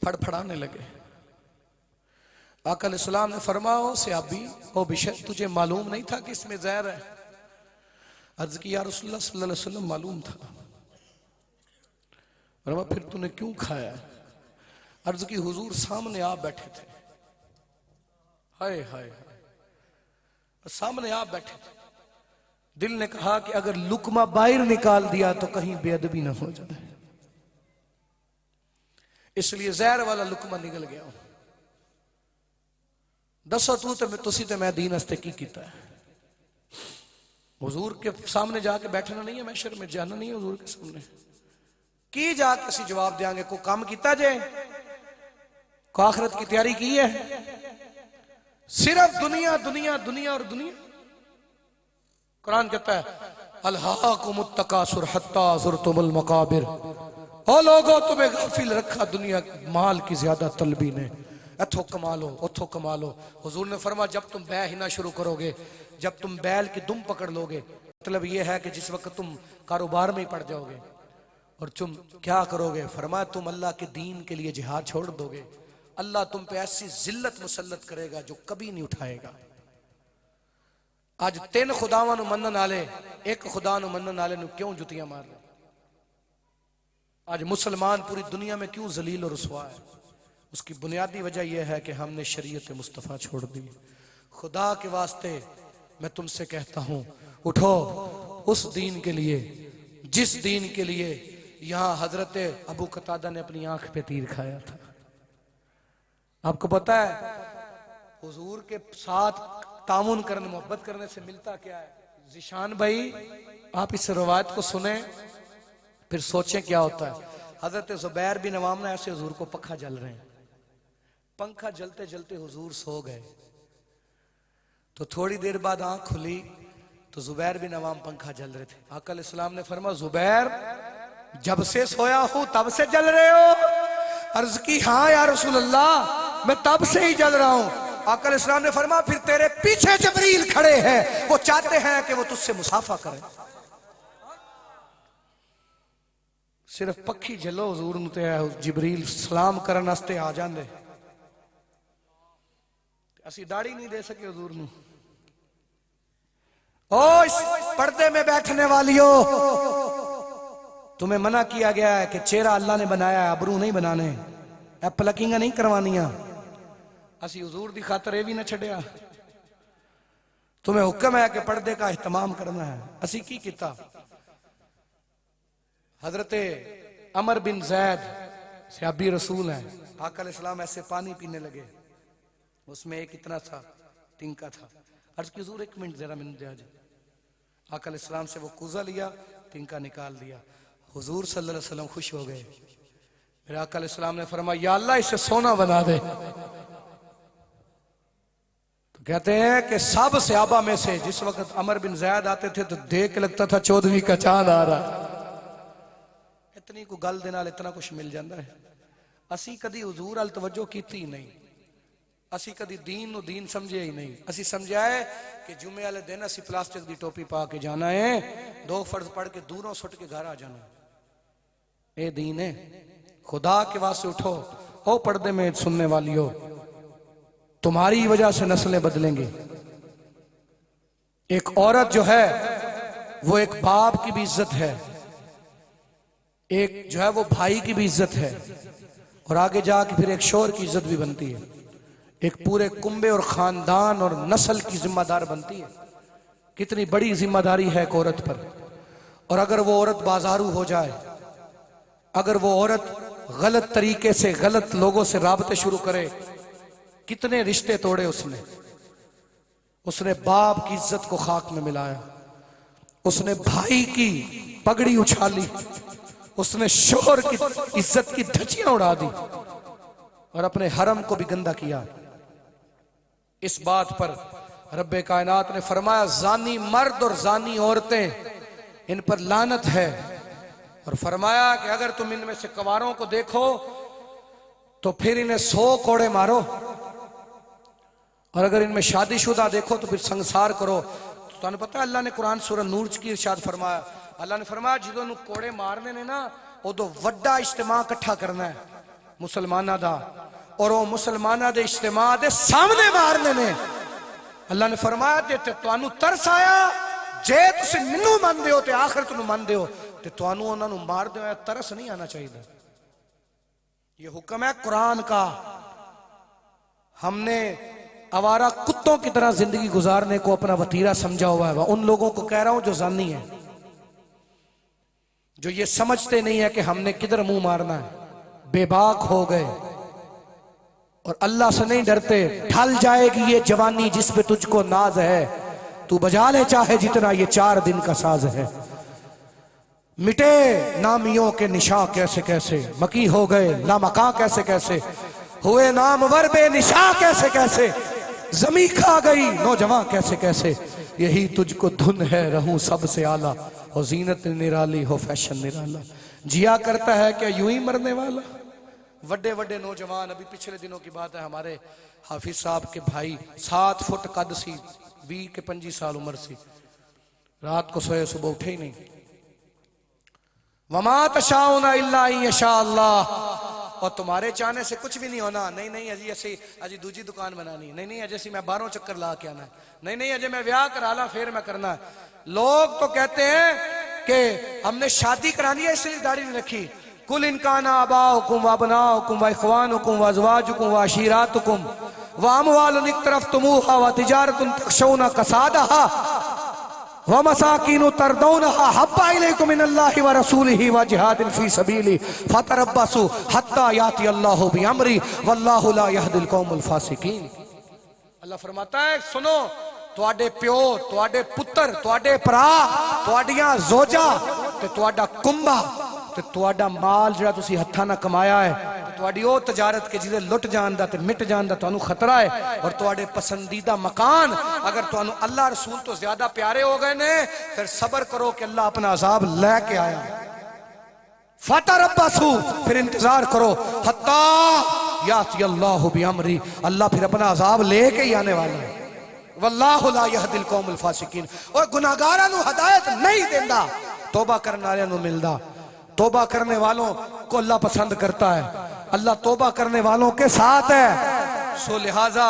फड़फड़ाने लगे। आका अलैहिस्सलाम ने फरमाया, ओ सहाबी, ओ बिशर, तुझे मालूम नहीं था कि इसमें जहर है? अर्ज की, या रसूलुल्लाह सल्लल्लाहु अलैहि वसल्लम मालूम था। फरमाया, फिर तूने क्यों खाया? अर्ज की, हुजूर सामने आप बैठे थे। हाय हाय, सामने आप बैठे थे। दिल ने कहा कि अगर लुकमा बाहर निकाल दिया तो कहीं बेअदबी ना हो जाए, इसलिए जहर वाला लुकमा निकल गया। दसो तुसी ते मैं दीन हस्ते की कीता है? हुजूर के सामने जाके बैठना नहीं है, महशर में जाना नहीं है। हुजूर के सामने की जाके असीं जवाब देंगे, कोई काम कीता जे? को आखिरत की तैयारी की है? सिर्फ दुनिया दुनिया दुनिया और दुनिया। कुरान कहता है अल्हाकुमुत तकासुर हत्ता ज़ुरतुमुल मकाबिर, ओ लोगों तुम्हें गाफिल रखा दुनिया माल की ज्यादा तलबी ने, इथों कमा लो उथों कमा लो। हुजूर ने फरमाया जब तुम बै हिना शुरू करोगे, जब तुम बैल की दुम पकड़ लोगे, मतलब यह है कि जिस वक्त तुम कारोबार में ही पड़ जाओगे और तुम क्या करोगे? फरमाया तुम अल्लाह के दीन के लिए जिहाद छोड़ दोगे, अल्लाह तुम पे ऐसी जिल्लत मुसल्लत करेगा जो कभी नहीं उठाएगा। आज 3 खुदावां नूं मनन वाले एक खुदा नूं मनन वाले नूं क्यों जुतियां मार रहे? आज मुसलमान पूरी दुनिया में क्यों जलील और रुसवा है? उसकी बुनियादी वजह यह है कि हमने शरीयत मुस्तफ़ा छोड़ दी। खुदा के वास्ते मैं तुमसे कहता हूं, उठो उस दीन के लिए जिस दीन के लिए यहां हजरत अबू कतादा ने अपनी आंख पे तीर खाया था। आपको पता है हुजूर के साथ तामुन करने, मोहब्बत करने से मिलता क्या है? जिशान भाई आप इस रवायत को सुने फिर सोचें क्या होता है। हजरत जुबैर बिन अवाम ने ऐसे हुजूर को पंखा जल रहे हैं, पंखा जलते जलते हुजूर सो गए, तो थोड़ी देर बाद आंख खुली तो जुबैर बिन अवाम पंखा जल रहे थे। आका अलैहिस्सलाम ने फरमाया जुबैर जब से सोया हूं तब से जल रहे हो? अर्ज की हाँ या रसूल अल्लाह मैं तब से ही जल रहा हूं। आका अलैहिस्सलाम ने फरमाया फिर तेरे पीछे जबरील खड़े हैं, वो चाहते हैं कि वो तुझसे मुसाफा करें। सिर्फ पखी जलो हुजूर नूं ते जिबरील सलाम करन वास्ते आ जांदे। असी दाढ़ी नहीं दे सके हुजूर नूं। ओ इस पर्दे में बैठने वालियों, तुम्हें मना किया गया है कि चेहरा अल्लाह ने बनाया है, अबरू नहीं बनाने, प्लकिंग नहीं करवानिया। असी हुजूर दी खातर भी ना छड़िया। तुम्हें हुक्म है कि पर्दे का एहतमाम करना है। असी की किता? हजरत अमर बिन जैद सहाबी रसूल है, आका अलैहिस्सलाम ऐसे पानी पीने लगे, उसमें एक इतना सा तिनका था। अर्ज की हुजूर 1 मिनट जरा मैंने दिया। आका अलैहिस्सलाम से वो कुजा लिया, तिनका निकाल दिया। हुजूर सल्लल्लाहु अलैहि वसल्लम खुश हो गए। फिर आका अलैहिस्सलाम ने फरमाया या अल्लाह इसे सोना बना दे। तो कहते हैं कि सब सहाबा में से जिस वक्त अमर बिन जैद आते थे तो देख के लगता था 14वीं का चांद आ रहा। इतनी को गल दे नाल इतना कुछ मिल जाता है। असी कदी हुजूर अल तवज्जो कीती ही नहीं, असी कदी दीन नूं दीन समझे ही नहीं। असी समझा है कि जुमे वाले दिन असी प्लास्टिक की टोपी पा के जाना है, 2 फर्ज पढ़ के दूरों सुट के घर आ जाना, ये दीन है। खुदा के वास्ते उठो, हो पर्दे में सुनने वाली हो, तुम्हारी वजह से नस्लें बदलेंगी। एक औरत जो है वो एक बाप की भी इज्जत है, एक जो है वो भाई की भी इज्जत है, और आगे जाके फिर एक शोहर की इज्जत भी बनती है, एक पूरे कुंबे और खानदान और नस्ल की जिम्मेदार बनती है। कितनी बड़ी जिम्मेदारी है एक औरत पर। और अगर वो औरत बाजारू हो जाए, अगर वो औरत गलत तरीके से गलत लोगों से राबते शुरू करे, कितने रिश्ते तोड़े उसने। उसने बाप की इज्जत को खाक में मिलाया, उसने भाई की पगड़ी उछाली, उसने शोहर की इज्जत की धज्जियां उड़ा दी और अपने हरम को भी गंदा किया। इस बात पर रब्बे कायनात ने फरमाया जानी मर्द और जानी औरतें इन पर लानत है, और फरमाया कि अगर तुम इनमें से कवारों को देखो तो फिर इन्हें 100 कोड़े मारो, और अगर इनमें शादीशुदा देखो तो फिर संसार करो। तो तुहानू पता है अल्लाह ने कुरान सूरह नूर की इरशाद फरमाया, अल्लाह ने फरमाया जो कोड़े मारने ने ना उदो वड्डा इज्तिमा इकट्ठा करना है मुसलमाना दा, और वो मुसलमाना दे इज्तिमा दे सामने मारने ने। अल्लाह ने फरमाया जे तुहानू तरस आया, जे तुसी मैनू मनदे हो ते आखिरत नू मनदे हो ते तुहानू उन्हां नू मार दे, तरस नहीं आना चाहिए। ये हुक्म है कुरान का। हमने आवारा कुत्तों की तरह जिंदगी गुजारने को अपना वतीरा समझा हुआ है। उन लोगों को कह रहा हूं जो जानी है, जो ये समझते नहीं है कि हमने किधर मुंह मारना है, बेबाक हो गए और अल्लाह से नहीं डरते। ढल जाएगी ये जवानी जिस पे तुझको नाज है, तू बजा ले चाहे जितना ये 4 दिन का साज है। मिटे नामियों के निशान कैसे कैसे, मकी हो गए लामका कैसे कैसे, हुए नामवर बेनिशा कैसे कैसे, जमी खा गई नौजवान कैसे कैसे, यही तुझको धुन है रहूं सबसे आला, हो जीनत निराली हो फैशन निराला, जिया करता है क्या यूं ही मरने वाला। बड़े बड़े नौजवान, अभी पिछले दिनों की बात है, हमारे हाफिज साहब के भाई 7 फुट कद सी, 20 के 25 साल उम्र सी, रात को सोए सुबह उठे ही नहीं। वमा तशाउना इल्ला यशा अल्लाह, और तुम्हारे चाहने से कुछ भी नहीं होना। नहीं नहीं अजी ऐसी अजी दूजी दुकान बनानी, नहीं नहीं अजय मैं 12 चक्कर ला के आना है, नहीं नहीं अजय मैं ब्याह करा ला फिर मैं करना है। लोग तो कहते हैं कि हमने शादी करानी है इसलिए दाढ़ी नहीं रखी। कुल इनकाना आबाउकुम व अबनाउकुम व इख्वानुकुम व अज़वाजुकुम व अशीरातुकुम व अमवालुन इक्तरफ्तुमूहा व तिजारतुन तखशौना कसादहा व मसाकीनु तरदौनहा हब्बा इलैकुम मिनल्लाहि व रसूलिही व जिहादिन फी सबीली फतरब्बसू हत्ता याति अल्लाहु बिअमरी वल्लाहु ला यहदिल कौमुल फासिकीन। अल्लाह फरमाता है सुनो, तुहाडे प्यो, तुहाडे पुत्र, तुहाडे भरा, तुहाडियां जोजा ते तुहाडा कुंभा ते तुहाडा माल जिहड़ा तुसी हत्थां नाल कमाया है, तुहाडी ओ तजारत के जिहदे लुट जान दा ते मिट जान दा तुहानू खतरा है। और तुहाडे पसंदीदा मकान अगर तुहानू अल्लाह रसूल तो ज्यादा प्यारे हो गए ने, फिर सबर करो कि अल्लाह अपना अजाब लेके आया। फतरब्बसू, फिर इंतजार करो, हत्ता याति अल्लाहु बिअमरी, अल्लाह फिर अपना अजाब लेके ही आने वाला है। वल्लाहु ला यहदिल कौमुल फासिकीन, और गुनाहगारां नू हिदायत नहीं देंदा, तौबा करने वालियां नू मिलदा। तौबा करने वालों को अल्लाह पसंद करता है, अल्लाह तौबा करने वालों के साथ है। सो लिहाजा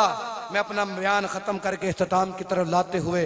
मैं अपना बयान खत्म करके इख्तिताम की तरफ लाते हुए